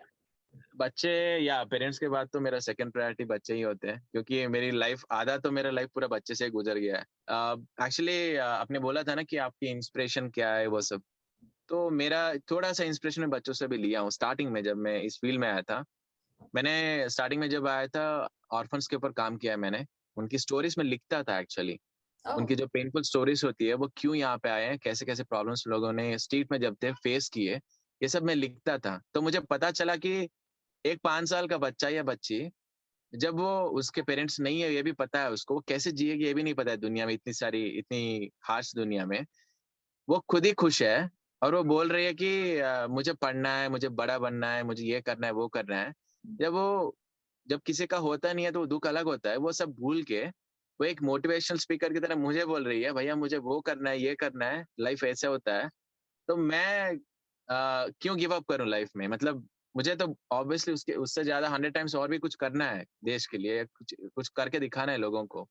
बच्चे या पेरेंट्स के बाद तो मेरा सेकंड प्रायोरिटी बच्चे ही होते हैं, क्योंकि मेरी लाइफ आधा तो मेरा लाइफ पूरा बच्चे से ही गुजर गया है। एक्चुअली आपने बोला था ना कि आपकी इंस्पिरेशन क्या है वो सब, तो मेरा थोड़ा सा इंस्पिरेशन मैं बच्चों से भी लिया हूँ। स्टार्टिंग में जब मैं इस फील्ड में आया था, मैंने स्टार्टिंग में जब आया था ऑर्फन्स के ऊपर काम किया है मैंने। उनकी स्टोरीज में लिखता था एक्चुअली। ओह। उनकी जो पेनफुल स्टोरीज होती है वो क्यों यहाँ पे आए हैं, कैसे कैसे प्रॉब्लम्स लोगों ने स्ट्रीट में जब थे फेस किए, ये सब मैं लिखता था। तो मुझे पता चला कि एक 5 साल का बच्चा या बच्ची, जब वो उसके पेरेंट्स नहीं है ये भी पता है उसको, वो कैसे जिएगी ये भी नहीं पता है दुनिया में, इतनी सारी इतनी हार्श दुनिया में। वो खुद ही खुश है और वो बोल रही है कि मुझे पढ़ना है, मुझे बड़ा बनना है, मुझे ये करना है वो करना है। जब किसी का होता नहीं है तो वो दुख अलग होता है, वो सब भूल के वो एक मोटिवेशनल स्पीकर की तरह मुझे बोल रही है भैया मुझे वो करना है, ये करना है, लाइफ ऐसे होता है। तो मैं क्यों गिव अप करूं लाइफ में, मतलब मुझे तो ऑब्वियसली उसके उससे ज्यादा 100 टाइम्स और भी कुछ करना है देश के लिए, कुछ कुछ करके दिखाना है लोगों को।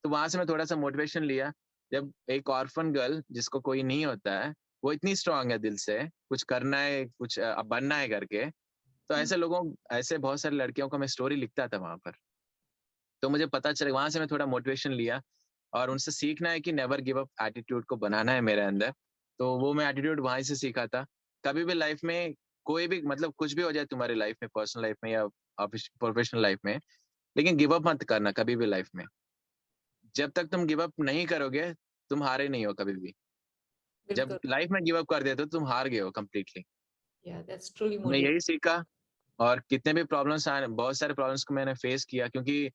तो वहां से मैं थोड़ा सा मोटिवेशन लिया। जब एक ऑर्फन गर्ल जिसको कोई नहीं होता है, वो इतनी स्ट्रांग है दिल से, कुछ करना है, कुछ बनना है करके, तो हम्म, ऐसे लोगों, ऐसे बहुत सारी लड़कियों का मैं स्टोरी लिखता था वहां पर। तो मुझे पता चला, वहां से मैं थोड़ा मोटिवेशन लिया और उनसे सीखना है कि नेवर गिव अप एटीट्यूड को बनाना है मेरे अंदर। तो वो मैं एटीट्यूड वहीं से सीखा था। कभी भी लाइफ में कोई भी मतलब कुछ भी हो जाए तुम्हारी लाइफ में, पर्सनल लाइफ में या प्रोफेशनल लाइफ में, लेकिन गिव अप मत करना कभी भी लाइफ में। जब तक तुम गिव अप नहीं करोगे, तुम हारे नहीं हो कभी भी। जब बिल्कुल। लाइफ में गिव अप कर देते हो तुम हार गए हो कम्प्लीटली। या दैट्स ट्रूली मैं मोटिवेट। यही सीखा। और कितने भी प्रॉब्लम्स आए, बहुत सारे प्रॉब्लम्स को मैंने फेस किया, क्योंकि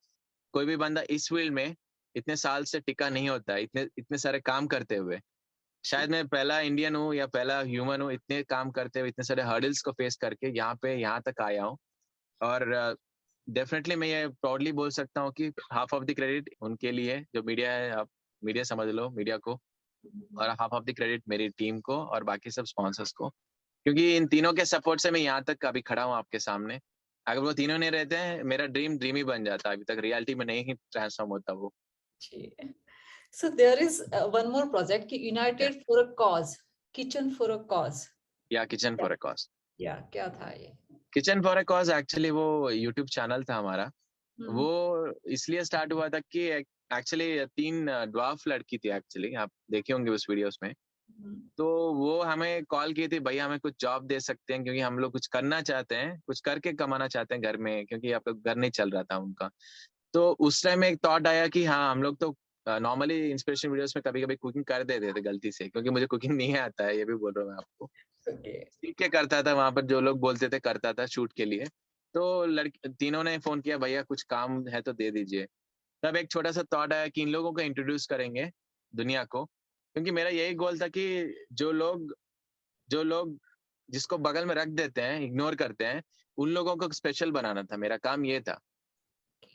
कोई भी बंदा इस फील्ड में इतने साल से टिका नहीं होता है, इतने इतने सारे काम करते हुए। जी। शायद मैं पहला इंडियन हूँ या पहला ह्यूमन हूँ इतने काम करते हुए, इतने सारे हर्डल्स को फेस करके यहाँ तक आया हूँ। और डेफिनेटली मैं ये प्राउडली बोल सकता हूँ कि हाफ ऑफ द क्रेडिट उनके लिए जो मीडिया है, आप मीडिया समझ लो, मीडिया को। और हाफ ऑफ द क्रेडिट मेरी टीम को और बाकी सब स्पॉन्सर्स को, क्योंकि इन तीनों के सपोर्ट से मैं यहाँ तक अभी खड़ा हूँ आपके सामने। अगर वो तीनों नहीं रहते हैं, मेरा ड्रीम ड्रीम ही बन जाता, अभी तक रियलिटी में नहीं ही ट्रांसफॉर्म होता वो। जी। So there is one more project कि या United for a Cause, Kitchen for a Cause। Kitchen क्या? For a cause. या क्या था ये? Kitchen for a cause actually वो यूट्यूब चैनल था हमारा। हम्म, वो इसलिए स्टार्ट हुआ था कि एक्चुअली तीन ड्वार्फ लड़की थी, एक्चुअली आप देखे होंगे उस वीडियोस में। हम्म, तो वो हमें कॉल की थी, भैया हमें कुछ जॉब दे सकते हैं, क्योंकि हम लोग कुछ करना चाहते हैं, कुछ करके कमाना चाहते हैं घर में, क्योंकि आपका घर नहीं चल रहा था उनका। तो उस टाइम एक थॉट आया कि हाँ, हम लोग तो नॉर्मली इंस्पिरेशन वीडियोस में कभी कभी कुकिंग कर देते थे गलती से, क्योंकि मुझे कुकिंग नहीं आता है, ये भी बोल रहा हूँ मैं आपको। okay। सीख के करता था वहां पर, जो लोग बोलते थे करता था शूट के लिए। तो लड़की तीनों ने फोन किया, भैया कुछ काम है तो दे दीजिए। तब एक छोटा सा थॉट आया कि इन लोगों को इंट्रोड्यूस करेंगे दुनिया को, क्योंकि मेरा यही गोल था कि जो लोग जिसको बगल में रख देते हैं, इग्नोर करते हैं, उन लोगों को स्पेशल बनाना था, मेरा काम ये था।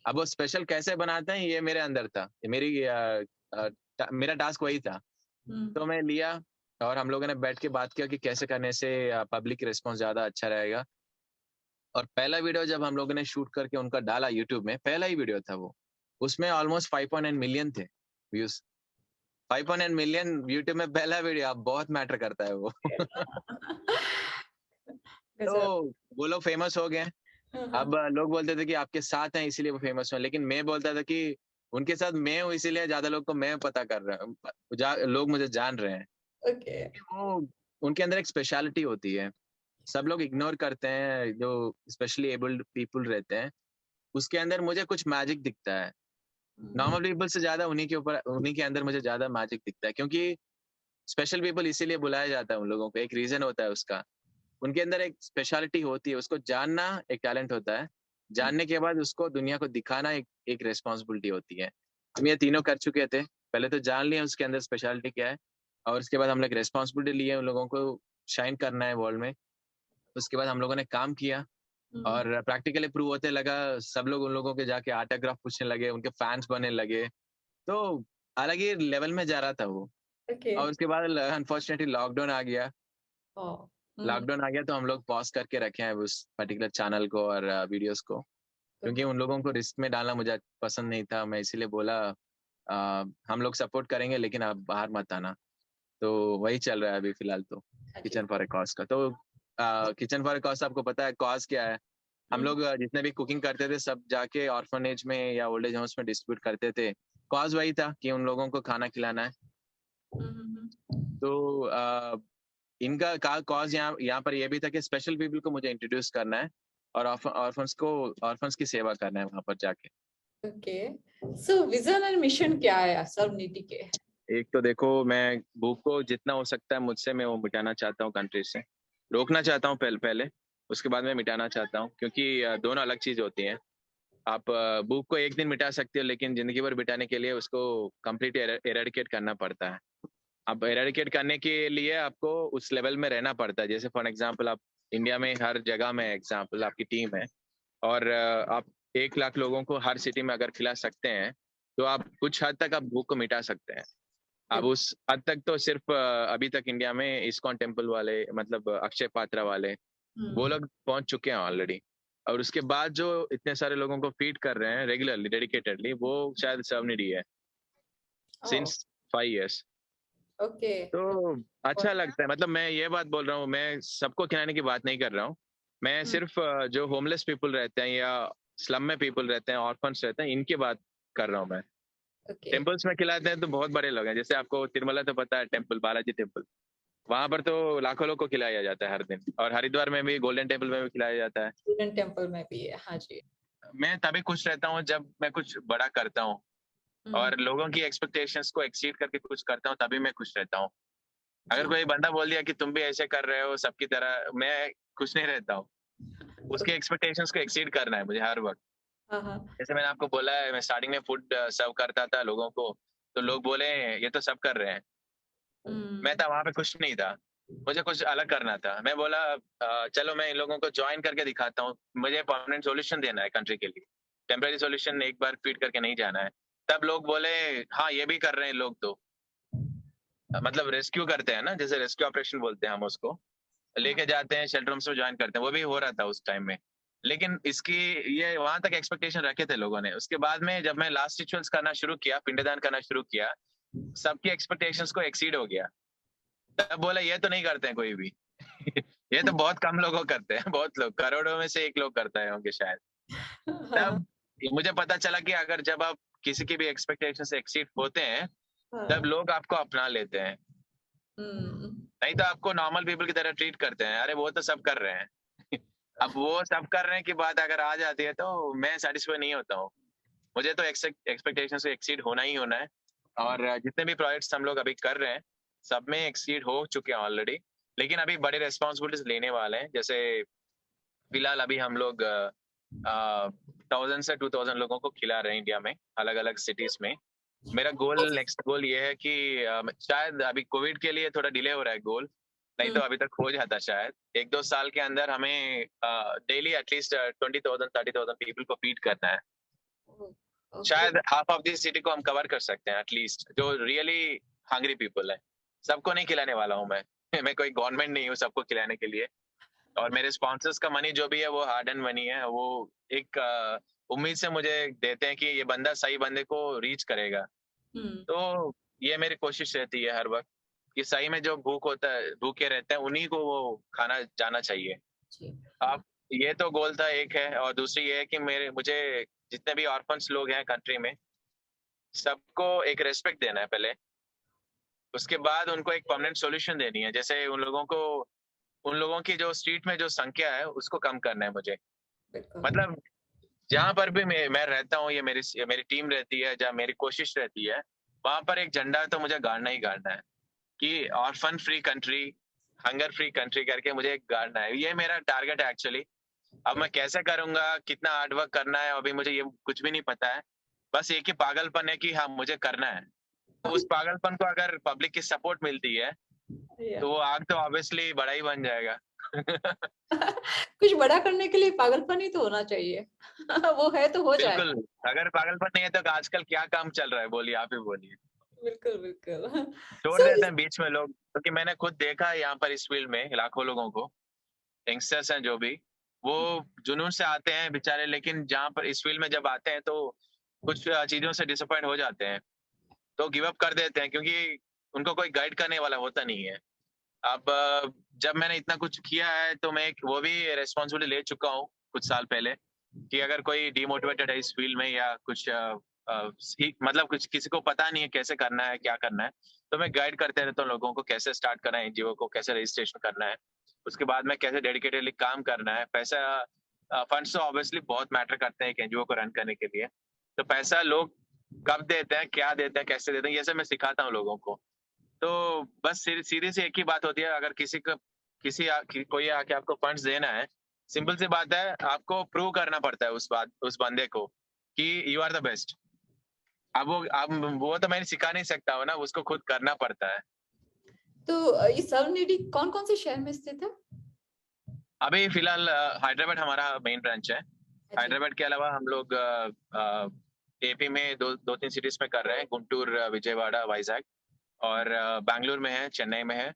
अब वो स्पेशल कैसे बनाते हैं ये मेरे अंदर था, ये मेरा टास्क वही था। हम्म, तो मैं लिया और हम लोगों ने बैठ के बात किया कि कैसे करने से पब्लिक रिस्पॉन्स ज्यादा अच्छा रहेगा। और पहला वीडियो जब हम लोगों ने शूट करके उनका डाला यूट्यूब में, पहला ही वीडियो था वो, उसमें ऑलमोस्ट 5.9 मिलियन थे व्यूज। 5.9 मिलियन यूट्यूब में पहला वीडियो, अब बहुत मैटर करता है वो। गजब। तो वो लोग फेमस हो गए। हाँ, हाँ, अब लोग बोलते थे कि आपके साथ हैं इसीलिए वो फेमस हुए, लेकिन मैं बोलता था कि उनके साथ मैं हूँ इसीलिए ज्यादा लोग को मैं पता कर रहा हूँ, लोग मुझे जान रहे हैं। ओके। वो उनके अंदर एक स्पेशलिटी होती है, सब लोग इग्नोर करते हैं, जो स्पेशली एबल्ड पीपल रहते हैं, उसके अंदर मुझे कुछ मैजिक दिखता है। हम्म, नॉर्मल पीपल से ज्यादा उन्हीं के अंदर मुझे ज्यादा मैजिक दिखता है, क्योंकि स्पेशल पीपल इसीलिए बुलाया जाता है उन लोगों को, एक रीजन होता है उसका। उनके अंदर एक स्पेशलिटी होती है, उसको जानना एक टैलेंट होता है, जानने के बाद उसको दुनिया को दिखाना एक रेस्पॉन्सिबिलिटी होती है। हम ये तीनों कर चुके थे, पहले तो जान लिया उसके अंदर स्पेशलिटी क्या है, और उसके बाद हम लोग रेस्पॉन्सिबिलिटी लिए उन लोगों को शाइन करना है वर्ल्ड में। उसके बाद हम लोगों ने काम किया हम्म, और प्रैक्टिकली प्रूव होते लगा, सब लोग उन लोगों के जाके ऑटोग्राफ पूछने लगे, उनके फैंस बनने लगे। तो अलग ही लेवल में जा रहा था वो। ओके। और उसके बाद अनफॉर्चुनेटली लॉकडाउन आ गया। ओ, हम्म, लॉकडाउन आ गया तो हम लोग पॉज करके रखे हैं उस पर्टिकुलर चैनल को और वीडियोस को, क्योंकि ओके। उन लोगों को रिस्क में डालना मुझे पसंद नहीं था। मैं इसीलिए बोला हम लोग सपोर्ट करेंगे लेकिन आप बाहर मत आना। तो वही चल रहा है अभी फिलहाल तो, हाँ जी। किचन फॉर ए कॉज का। तो किचन फॉर ए कॉज आपको पता है कॉज क्या है? हम हम्म, लोग जितने भी कुकिंग करते थे सब जाके ऑर्फनेज में या ओल्ड एज होम्स में डिस्ट्रीब्यूट करते थे। कॉज वही था कि उन लोगों को खाना खिलाना है। हम्म। तो इनका का कॉज यहाँ पर ये भी था कि स्पेशल पीपल को मुझे इंट्रोड्यूस करना है और ऑर्फन्स की सेवा करना है वहां पर जाके। Okay. So vision and mission क्या है सर्वनिधि के? एक तो देखो, मैं भूख को जितना हो सकता है मुझसे मैं वो मिटाना चाहता हूँ कंट्री से, रोकना चाहता हूँ पहले पहले, उसके बाद मैं मिटाना चाहता हूँ, क्योंकि दोनों अलग चीज होती हैं। आप भूख को एक दिन मिटा सकते हो, लेकिन जिंदगी भर मिटाने के लिए उसको कंप्लीट एरेडिकेट करना पड़ता है। अब एरेडिकेट करने के लिए आपको उस लेवल में रहना पड़ता है। जैसे फॉर एग्जांपल, आप इंडिया में हर जगह में एग्जांपल आपकी टीम है, और आप 1 लाख लोगों को हर सिटी में अगर खिला सकते हैं, तो आप कुछ हद तक आप भूख को मिटा सकते हैं। अब उस हद तक तो सिर्फ अभी तक इंडिया में इस्कॉन टेम्पल वाले, मतलब अक्षय पात्रा वाले, वो लोग पहुंच चुके हैं ऑलरेडी। और उसके बाद जो इतने सारे लोगों को फीड कर रहे हैं रेगुलरली डेडिकेटेडली, वो शायद सर्वनिधि है ओह, सिंस 5 years। ओके। तो अच्छा लगता है, मतलब मैं ये बात बोल रहा हूँ, मैं सबको खिलाने की बात नहीं कर रहा हूँ। मैं सिर्फ जो होमलेस पीपल रहते हैं या स्लम में पीपल रहते हैं, ऑर्फन्स रहते हैं, इनकी बात कर रहा हूँ मैं। ओके। टेम्पल्स में खिलाते हैं तो बहुत बड़े लोग हैं, जैसे आपको तिरुमला तो पता है, टेम्पल बालाजी टेम्पल, वहां पर तो लाखों लोग को खिलाया जाता है हर दिन। और हरिद्वार में भी गोल्डन टेम्पल में भी खिलाया जाता है। गोल्डन टेम्पल में भी है, हाँ जी। मैं तभी खुश रहता हूँ जब मैं कुछ बड़ा करता हूँ और लोगों की एक्सपेक्टेशंस को एक्सीड करके कुछ करता हूँ, तभी मैं खुश रहता हूँ। अगर जी। कोई बंदा बोल दिया कि तुम भी ऐसे कर रहे हो सबकी तरह, मैं खुश नहीं रहता हूँ। उसके एक्सपेक्टेशंस को एक्सीड करना है मुझे हर वक्त। हाँ हाँ। जैसे मैंने आपको बोला है, मैं स्टार्टिंग में फूड सर्व करता था लोगों को, तो लोग बोले ये तो सब कर रहे हैं। मैं था वहां पे खुश नहीं था, मुझे कुछ अलग करना था। मैं बोला चलो मैं इन लोगों को ज्वाइन करके दिखाता हूँ, मुझे परमानेंट सॉल्यूशन देना है कंट्री के लिए, टेम्पररी सॉल्यूशन एक बार फीड करके नहीं जाना है। तब लोग बोले हाँ ये भी कर रहे हैं लोग तो, मतलब रेस्क्यू करते हैं ना, जैसे रेस्क्यू ऑपरेशन बोलते हैं हम उसको, हाँ। लेके जाते हैं शेल्टर होम्स में ज्वाइन करते हैं, वो भी हो रहा था उस टाइम में। लेकिन इसकी ये वहां तक एक्सपेक्टेशन रखे थे लोगों ने। उसके बाद में जब मैं लास्ट रिचुअल्स करना शुरू किया, पिंडदान करना शुरू किया, सबकी एक्सपेक्टेशंस को एक्सीड हो गया। तब बोला ये तो नहीं करते हैं कोई भी ये तो बहुत कम लोगों करते हैं, बहुत लोग, करोड़ों में से एक लोग करता है होंगे शायद। हाँ तब मुझे पता चला कि अगर जब आप किसी की भी एक्सपेक्टेशन से एक्सीड होते हैं, तब हाँ। लोग आपको अपना लेते हैं। हम्म। नहीं तो आपको नॉर्मल पीपल की तरह ट्रीट करते हैं, अरे वो तो सब कर रहे हैं अब वो सब कर रहे हैं की बात अगर आ जाती है तो मैं सेटिस्फाई नहीं होता हूँ। मुझे तो एक्सपेक्टेशन से एक्सीड होना ही होना है। और जितने भी प्रोजेक्ट्स हम लोग अभी कर रहे हैं, सब में एक्सीड हो चुके हैं ऑलरेडी। लेकिन अभी बड़े रेस्पॉन्सिबिलिटीज लेने वाले हैं। जैसे फिलहाल अभी हम लोग 1000 से 2000 लोगों को खिला रहे हैं इंडिया में, अलग अलग सिटीज में। मेरा गोल, नेक्स्ट गोल ये है कि शायद अभी कोविड के लिए थोड़ा डिले हो रहा है गोल, नहीं तो अभी तक हो जाता शायद। 1-2 साल के अंदर हमें डेली एटलीस्ट 20,000 30,000 पीपल को फीड करना है। ओके। शायद हाफ ऑफ दिस सिटी को हम कवर कर सकते हैं एटलीस्ट, जो रियली हंग्री पीपल है। सबको नहीं खिलाने वाला हूँ मैं मैं कोई गवर्नमेंट नहीं हूँ सबको खिलाने के लिए। और मेरे स्पॉन्सर्स का मनी जो भी है वो हार्ड एंड मनी है, वो एक उम्मीद से मुझे देते हैं कि ये बंदा सही बंदे को रीच करेगा। हम्म। तो ये मेरी कोशिश रहती है हर वक्त कि सही में जो भूख होता है, भूखे रहते हैं, उन्हीं को वो खाना जाना चाहिए। जी। हाँ। आप, ये तो गोल था एक है। और दूसरी ये है कि मेरे मुझे जितने भी ऑर्फन्स लोग हैं कंट्री में, सबको एक रेस्पेक्ट देना है पहले। उसके बाद उनको एक परमानेंट सॉल्यूशन देनी है। जैसे उन लोगों की जो स्ट्रीट में जो संख्या है उसको कम करना है मुझे। बिल्कुल। मतलब जहां पर भी मैं रहता हूँ, ये मेरी टीम रहती है, जहाँ मेरी कोशिश रहती है, वहां पर एक झंडा तो मुझे गाड़ना ही गाड़ना है कि orphan free country, hunger free country करके मुझे एक गाड़ना है। ये मेरा टारगेट है एक्चुअली। अब मैं कैसे करूंगा, कितना हार्ड वर्क करना है, अभी मुझे ये कुछ भी नहीं पता है। बस एक ही पागलपन है कि हाँ मुझे करना है। तो उस पागलपन को अगर पब्लिक की सपोर्ट मिलती है, या तो वो आग तो ऑब्वियसली बड़ा ही बन जाएगा कुछ बड़ा करने के लिए पागलपन ही तो होना चाहिए वो है तो हो बिल्कुल। जाएगा। अगर पागलपन नहीं है तो आजकल क्या काम चल रहा है, बोलिए, आप ही बोलिए। बिल्कुल बिल्कुल छोड़ सो देते हैं बीच में लोग, क्योंकि मैंने खुद देखा है यहाँ पर इस फील्ड में लाखों लोगों को, यंगस्टर्स हैं जो भी, वो जुनून से आते हैं बेचारे, लेकिन जहाँ पर इस फील्ड में जब आते हैं तो कुछ चीजों से डिसअपॉइंट हो जाते हैं, तो गिव अप कर देते हैं, क्योंकि उनको कोई गाइड करने वाला होता नहीं है। अब जब मैंने इतना कुछ किया है तो मैं एक वो भी रेस्पॉन्सिबिलिटी ले चुका हूँ कुछ साल पहले, कि अगर कोई डिमोटिवेटेड है इस फील्ड में या कुछ मतलब कुछ किसी को पता नहीं है कैसे करना है क्या करना है, तो मैं गाइड करते रहता हूँ लोगों को, कैसे स्टार्ट करना है एनजीओ को, कैसे रजिस्ट्रेशन करना है, उसके बाद में कैसे डेडिकेटेडली काम करना है। पैसा, फंड्स तो ऑब्वियसली बहुत मैटर करते हैं एक एनजीओ को रन करने के लिए। तो पैसा लोग कब देते हैं, क्या देते हैं, कैसे देते हैं, ये सब मैं सिखाता हूँ लोगों को। तो बस सीधी सी एक ही बात होती है, अगर कोई आके आपको फंड्स देना है, सिंपल सी बात है, आपको प्रूव करना पड़ता है उस बंदे को कि यू आर द बेस्ट। अब वो तो मैं सिखा नहीं सकता हूँ ना, उसको खुद करना पड़ता है। तो ये सर्वनिधि कौन कौन से शहर में स्थित है? अभी फिलहाल हैदराबाद हमारा मेन ब्रांच है। अच्छा। हैदराबाद के अलावा हम लोग एपी में दो तीन सिटीज में कर रहे हैं, गुंटूर, विजयवाड़ा, वाइजैक। और बैंगलोर में है, चेन्नई में है,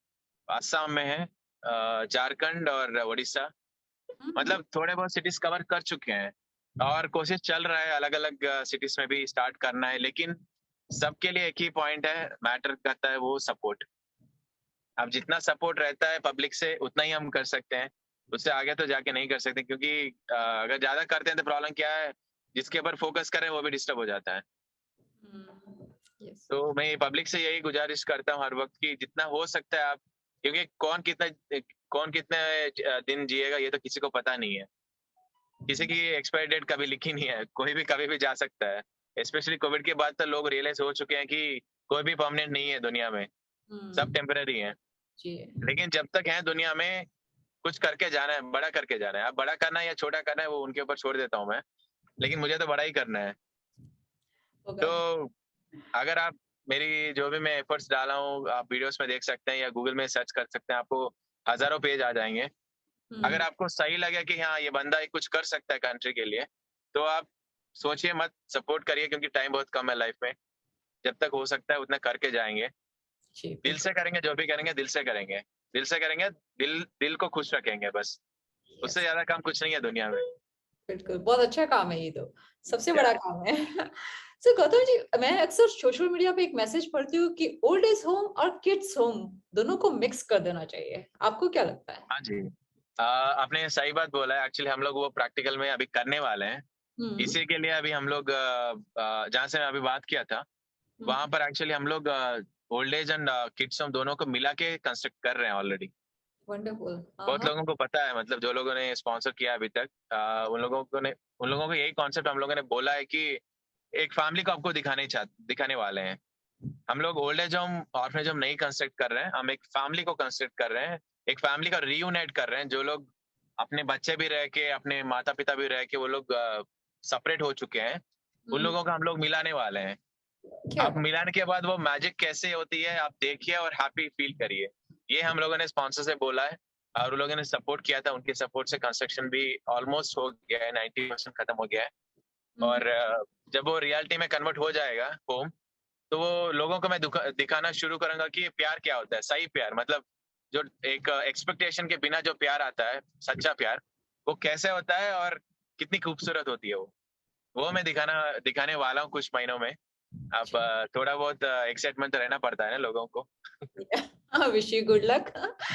असम में है, झारखंड और उड़ीसा। मतलब थोड़े बहुत सिटीज कवर कर चुके हैं और कोशिश चल रहा है अलग अलग सिटीज में भी स्टार्ट करना है, लेकिन सबके लिए एक ही पॉइंट है मैटर करता है, वो सपोर्ट। अब जितना सपोर्ट रहता है पब्लिक से उतना ही हम कर सकते हैं, उससे आगे तो जाके नहीं कर सकते, क्योंकि अगर ज्यादा करते हैं तो प्रॉब्लम क्या है, जिसके ऊपर फोकस करें वो भी डिस्टर्ब हो जाता है। यस। तो मैं पब्लिक से यही गुजारिश करता हूँ हर वक्त कि जितना हो सकता है आप, क्योंकि कौन कितने दिन जिएगा ये तो किसी को पता नहीं है, किसी की एक्सपायरी डेट कभी लिखी नहीं है, कोई भी कभी भी जा सकता है। स्पेशली कोविड के बाद तो लोग रियलाइज हो चुके हैं कि कोई भी परमानेंट नहीं है दुनिया में, सब टेम्पररी है। जी। लेकिन जब तक है दुनिया में कुछ करके जाना है, बड़ा करके जाना है। अब बड़ा करना है या छोटा करना है वो उनके ऊपर छोड़ देता हूँ मैं, लेकिन मुझे तो बड़ा ही करना है। होगा। तो अगर आप मेरी जो भी मैं एफर्ट्स डाला हूँ आप वीडियोस में देख सकते हैं या गूगल में सर्च कर सकते हैं, आपको हजारों पेज आ जाएंगे। अगर आपको सही लगे कि हाँ ये बंदा कुछ कर सकता है कंट्री के लिए, तो आप सोचिए मत, सपोर्ट करिए, क्योंकि टाइम बहुत कम है लाइफ में। जब तक हो सकता है उतना करके जाएंगे, जी, दिल से करेंगे, जो भी करेंगे दिल से करेंगे, दिल से करेंगे, दिल दिल को खुश रखेंगे बस। उससे यस, ज्यादा काम कुछ नहीं है दुनिया में। बिल्कुल, बहुत अच्छा काम है ये तो, सबसे क्या बड़ा है? काम है। सो गौतम जी, मैं अक्सर सोशल मीडिया पे एक मैसेज पढ़ती हूँ कि ओल्ड एज होम और किड्स होम दोनों को मिक्स कर देना चाहिए, आपको क्या लगता है? हाँ जी, आपने सही बात बोला है। एक्चुअली हम लोग वो प्रैक्टिकल में अभी करने वाले हैं। हम्म। इसी के लिए अभी हम लोग जहाँ से मैं अभी बात किया था वहां पर एक्चुअली हम लोग old age and kids home दोनों को मिला के कंस्ट्रक्ट कर रहे हैं ऑलरेडी। वंडरफुल। हाँ बहुत हाँ। लोगों को पता है, मतलब जो लोगों ने स्पॉन्सर किया अभी तक, उन लोगों को यही कॉन्सेप्ट हम लोगों ने बोला है कि एक फैमिली को आपको दिखाने वाले हैं। हम लोग old age home orphanage home नहीं कंस्ट्रक्ट कर रहे हैं, हम एक फैमिली को कंस्ट्रक्ट कर रहे हैं। एक फैमिली का रीयूनाइट कर रहे हैं, जो लोग अपने बच्चे भी रह के अपने माता पिता भी रह के वो लोग सेपरेट हो चुके हैं, उन लोगों का हम लोग मिलाने वाले हैं। क्या अब मिलाने के बाद वो मैजिक कैसे होती है आप देखिए और हैप्पी फील करिए। ये हम लोगों ने स्पॉन्सर से बोला है और उन लोगों ने सपोर्ट किया था, उनके सपोर्ट से कंस्ट्रक्शन भी ऑलमोस्ट हो गया है, 90% खत्म हो गया है। और जब वो रियलिटी में कन्वर्ट हो जाएगा होम, तो वो लोगों को मैं दिखाना शुरू करूंगा कि ये प्यार क्या होता है, सही प्यार, मतलब जो एक एक्सपेक्टेशन के बिना जो प्यार आता है, सच्चा प्यार, वो कैसे होता है और कितनी खूबसूरत होती है वो मैं दिखाने वाला हूँ कुछ महीनों में। अब थोड़ा बहुत एक्साइटमेंट तो रहना पड़ता है ना लोगों को। Wish you good luck.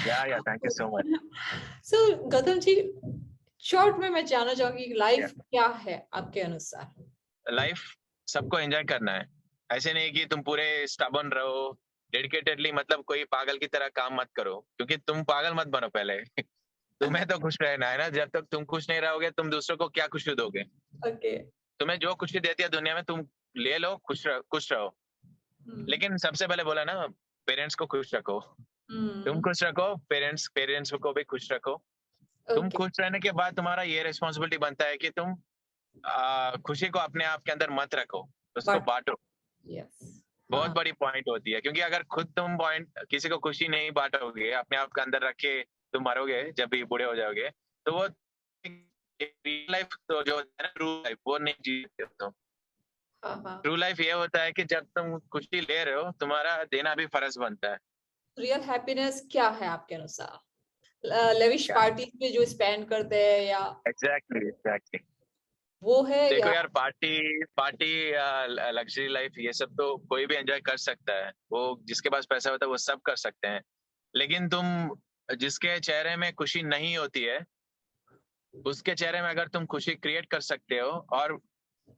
या thank you so much. So Gautam ji, short में मैं जानना चाहूंगी लाइफ क्या है आपके अनुसार? लाइफ सबको एंजॉय करना है। ऐसे नहीं कि तुम पूरे स्टबन रहो डेडिकेटेडली, मतलब कोई पागल की तरह काम मत करो, क्योंकि तुम पागल मत बनो पहले। तुम्हें तो खुश रहना है ना, जब तक तुम खुश नहीं रहोगे तुम दूसरों को क्या खुशी दोगे। ओके। तुम्हें जो खुशी देती है दुनिया में तुम ले लो, खुश रहो। लेकिन सबसे पहले बोला ना, पेरेंट्स को खुश रखो। तुम खुश रखो, पेरेंट्स पेरेंट्स को भी खुश रखो। तुम ओके। खुश रहने के बाद तुम्हारा ये रिस्पॉन्सिबिलिटी बनता है कि तुम खुशी को अपने आप के अंदर मत रखो, उसको बट बांटो। यस। बहुत हाँ। बड़ी पॉइंट होती है, क्योंकि अगर खुद तुम पॉइंट किसी को खुशी नहीं बांटोगे, अपने आप के अंदर रख के तुम मरोगे जब भी बूढ़े हो जाओगे, तो वो रियल लाइफ तो जो है ना, ट्रू लाइफ वो नहीं जी सकते हो तुम। हाँ हाँ। ट्रू लाइफ ये होता है कि जब तुम खुशी ले रहे हो तुम्हारा देना भी फर्ज बनता है। रियल हैप्पीनेस क्या है आपके अनुसार? लेविश क्या? पार्टी में जो स्पेंड करते हैं या एग्जैक्टली एग्जैक्टली। वो है देखो या? यार, पार्टी पार्टी लग्जरी लाइफ ये सब तो कोई भी एंजॉय कर सकता है, वो जिसके पास पैसा होता है वो सब कर सकते हैं। लेकिन तुम जिसके चेहरे में खुशी नहीं होती है उसके चेहरे में अगर तुम खुशी क्रिएट कर सकते हो, और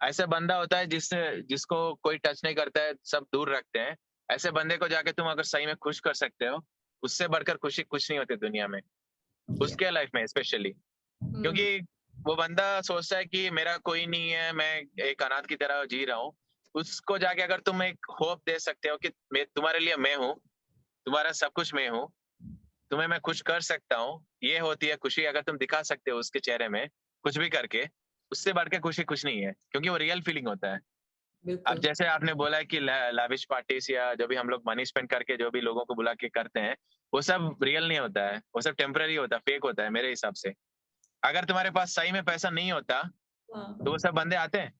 ऐसे बंदा होता है जिसको कोई टच नहीं करता है, सब दूर रखते हैं, ऐसे बंदे को जाके तुम अगर सही में खुश कर सकते हो, उससे बढ़कर खुशी कुछ नहीं होती दुनिया में, या। उसके लाइफ में स्पेशली। क्योंकि वो बंदा सोचता है कि मेरा कोई नहीं है, मैं एक अनाथ की तरह जी रहा हूँ। उसको जाके अगर तुम एक होप दे सकते हो कि तुम्हारे लिए मैं हूँ, तुम्हारा सब कुछ मैं हूँ, तुम्हें मैं खुश कर सकता हूँ, ये होती है खुशी। अगर तुम दिखा सकते हो उसके चेहरे में कुछ भी करके, उससे बढ़ के खुशी कुछ नहीं है, क्योंकि वो रियल फीलिंग होता है। अब बिल्कुल। जैसे आपने बोला है कि लाविश पार्टीज या जो भी हम लोग मनी स्पेंड करके जो भी लोगों को बुला के करते हैं, वो सब रियल नहीं होता है, वो सब टेम्पररी होता है, फेक होता है मेरे हिसाब से। अगर तुम्हारे पास सही में पैसा नहीं होता तो वो सब बंदे आते हैं,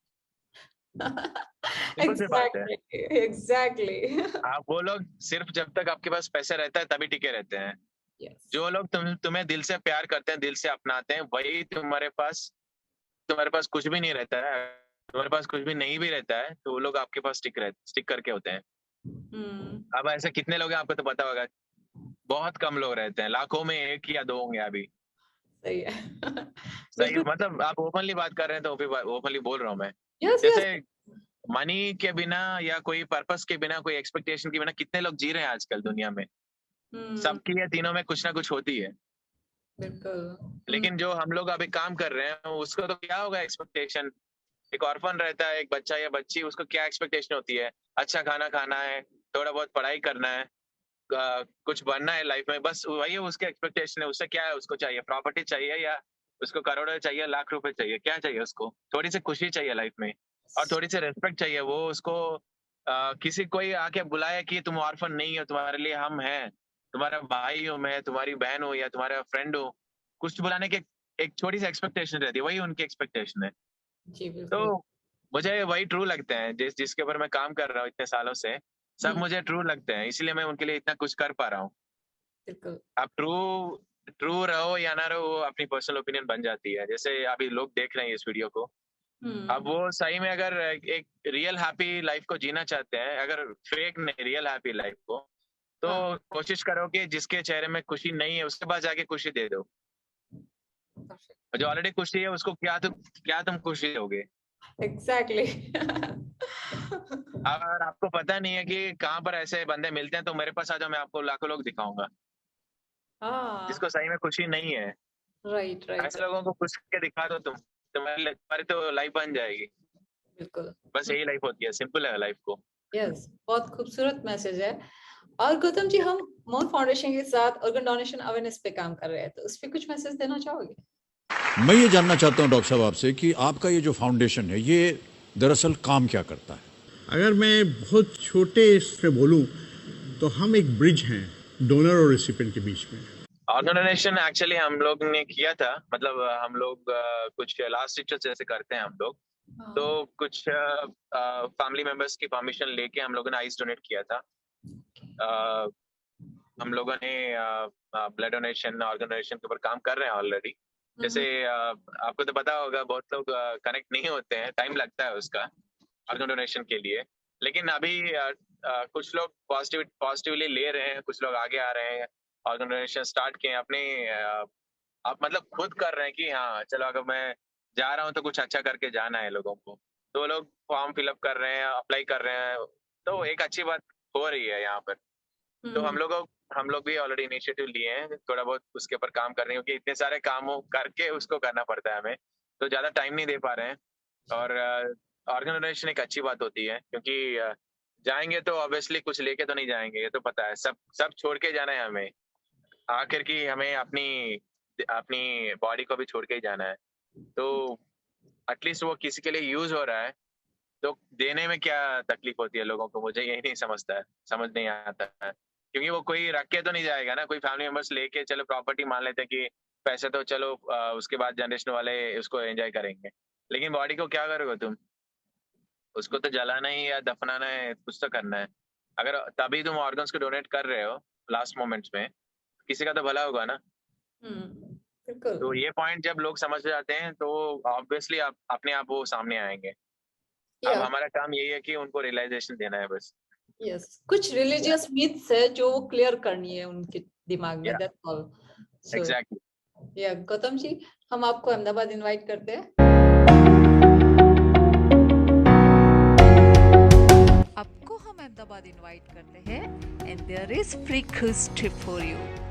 सिंपल सी बात है। Exactly exactly. आप वो लोग सिर्फ जब तक आपके पास पैसे रहता है तभी टिके रहते हैं। Yes. जो लोग तुम्हें दिल से प्यार करते हैं, दिल से अपनाते हैं, वही तुम्हारे पास कुछ भी नहीं रहता है, तुम्हारे पास कुछ भी नहीं भी रहता है, तो वो लोग आपके पास स्टिक करके होते हैं। हम्म, अब ऐसे कितने लोग हैं आपको तो पता होगा, बहुत कम लोग रहते हैं, लाखों में 1 या 2 होंगे अभी। सही है। सही, बिल्कुल। मतलब आप ओपनली बात कर रहे हैं तो ओपनली बोल रहा हूँ मैं। Yes, yes. जैसे मनी के बिना या कोई पर्पस के बिना, कोई एक्सपेक्टेशन के बिना कितने लोग जी रहे हैं आजकल दुनिया में। सबकी ये तीनों में कुछ ना कुछ होती है। बिल्कुल। लेकिन जो हम लोग अभी काम कर रहे हैं उसको तो क्या होगा एक्सपेक्टेशन। एक ऑर्फन रहता है, एक बच्चा या बच्ची, उसको क्या एक्सपेक्टेशन होती है? अच्छा खाना खाना है, थोड़ा बहुत पढ़ाई करना है, कुछ बनना है लाइफ में, बस वही उसके एक्सपेक्टेशन है। उससे क्या है, उसको चाहिए प्रॉपर्टी चाहिए, या उसको करोड़ों चाहिए, लाख रुपए चाहिए, क्या चाहिए उसको? थोड़ी सी खुशी चाहिए लाइफ में, और थोड़ी सी रेस्पेक्ट चाहिए। वो उसको किसी कोई आके बुलाए कि तुम ऑर्फन नहीं हो, तुम्हारे लिए हम हैं, तुम्हारा भाई हो, मैं तुम्हारी बहन हो, या तुम्हारा फ्रेंड हो, कुछ बुलाने के एक छोटी सी एक्सपेक्टेशन रहती है, वही उनकी एक्सपेक्टेशन है। जी, तो बिल्कुल। मुझे वही ट्रू लगते हैं, जिसके ऊपर मैं काम कर रहा हूँ इतने सालों से, सब हुँ, मुझे ट्रू लगते हैं, इसीलिए मैं उनके लिए इतना कुछ कर पा रहा हूँ। बिल्कुल। आप ट्रू ट्रू रहो या ना रहो, वो अपनी पर्सनल ओपिनियन बन जाती है। जैसे अभी लोग देख रहे हैं इस वीडियो को, अब हुँ, वो सही में अगर एक रियल हैप्पी लाइफ को जीना चाहते हैं, अगर फेक नहीं, रियल हैप्पी लाइफ को, तो हाँ, कोशिश करो कि जिसके चेहरे में खुशी नहीं है उसके पास जाके खुशी दे दो। परफेक्ट। और जो ऑलरेडी खुशी है उसको क्या तुम खुशी दोगे? एग्ज़ैक्टली। अगर आपको पता नहीं है कि कहाँ पर ऐसे बंदे मिलते हैं, तो मेरे पास आ जाओ, मैं आपको लाखों लोग दिखाऊंगा हाँ, जिसको सही में खुशी नहीं है। राइट, राइट, ऐसे लोगों को खुश के दिखा दो तुम, तुम्हारी तो लाइफ बन जाएगी। बिल्कुल। बस यही लाइफ होती है, सिंपल है लाइफ को। यस, बहुत खूबसूरत मैसेज है। और गौतम जी, हम मून फाउंडेशन के साथ ऑर्गन डोनेशन अवेयरनेस पे काम कर रहे हैं, तो उस पे कुछ मैसेज देना चाहोगे? मैं ये जानना चाहता हूँ डॉक्टर साहब आपसे कि आपका ये जो फाउंडेशन है ये दरअसल काम क्या करता है? अगर मैं बहुत छोटे से बोलूं तो हम एक ब्रिज हैं डोनर और रेसिपिएंट के बीच में। ऑर्गन डोनेशन एक्चुअली हम लोग ने किया था, मतलब हम लोग कुछ लास्ट रिचुअल जैसे करते हैं हम लोग, तो हाँ, कुछ फैमिली मेंबर्स की परमिशन लेके हम लोगों ने आइस डोनेट किया था। अ, हम लोगों ने ब्लड डोनेशन, ऑर्गन डोनेशन के ऊपर काम कर रहे हैं ऑलरेडी। जैसे आपको तो पता होगा, बहुत लोग कनेक्ट नहीं होते हैं, टाइम लगता है उसका ऑर्गन डोनेशन के लिए। लेकिन अभी कुछ लोग पॉजिटिवली ले रहे हैं, कुछ लोग आगे आ रहे हैं, ऑर्गन डोनेशन स्टार्ट किए अपने, आप मतलब खुद कर रहे हैं कि हाँ चलो अगर मैं जा रहा हूँ तो कुछ अच्छा करके जाना है लोगों को। तो वो लोग फॉर्म फिलअप कर रहे हैं, अप्लाई कर रहे हैं, तो एक अच्छी बात हो रही है यहाँ पर। तो हम लोग भी ऑलरेडी इनिशिएटिव लिए हैं, थोड़ा बहुत उसके ऊपर काम कर रहे हैं, क्योंकि इतने सारे कामों करके उसको करना पड़ता है हमें, तो ज्यादा टाइम नहीं दे पा रहे हैं। और ऑर्गन डोनेशन एक अच्छी बात होती है, क्योंकि जाएंगे तो ऑब्वियसली कुछ लेके तो नहीं जाएंगे, ये तो पता है, सब सब छोड़ के जाना है हमें। आखिर की हमें अपनी अपनी बॉडी को भी छोड़ के ही जाना है, तो एटलीस्ट वो किसी के लिए यूज हो रहा है, तो देने में क्या तकलीफ होती है लोगों को, मुझे यही नहीं समझ नहीं आता है। क्योंकि वो कोई रख के तो नहीं जाएगा ना, कोई फैमिली मेंबर्स लेके चलो प्रॉपर्टी मान लेते हैं कि पैसे तो चलो उसके बाद जनरेशन वाले उसको एंजॉय करेंगे, लेकिन बॉडी को क्या करोगे तुम? उसको तो जलाना ही या दफनाना है, कुछ तो करना है। अगर तभी तुम ऑर्गन्स को डोनेट कर रहे हो लास्ट मोमेंट्स में, किसी का तो भला होगा ना। बिल्कुल। तो ये पॉइंट जब लोग समझ जाते हैं तो ऑब्वियसली आप अपने आप वो सामने आएंगे। अब या हमारा काम यही है कि उनको रियलाइजेशन देना है बस। यस, कुछ रिलीजियस मिथ्स है जो वो क्लियर करनी है उनके दिमाग में, या दैट्स ऑल। So exactly. या गौतम जी, हम आपको अहमदाबाद इनवाइट करते हैं। आपको हम अहमदाबाद इनवाइट करते हैं and there is free cruise trip for you.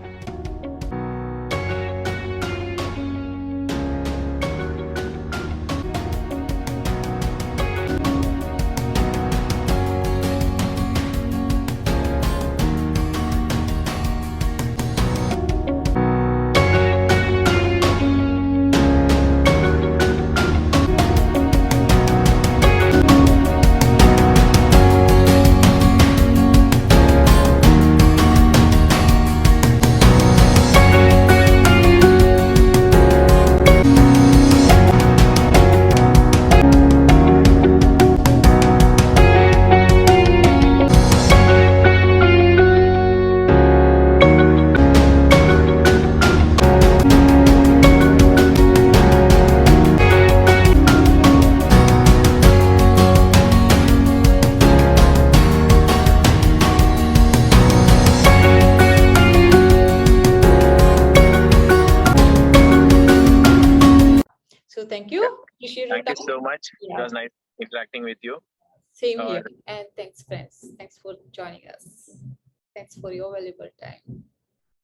So thank you. Appreciate your Thank you time. so much. Yeah. It was nice interacting with you. Same All here. And thanks, friends. Thanks for joining us. Thanks for your valuable time.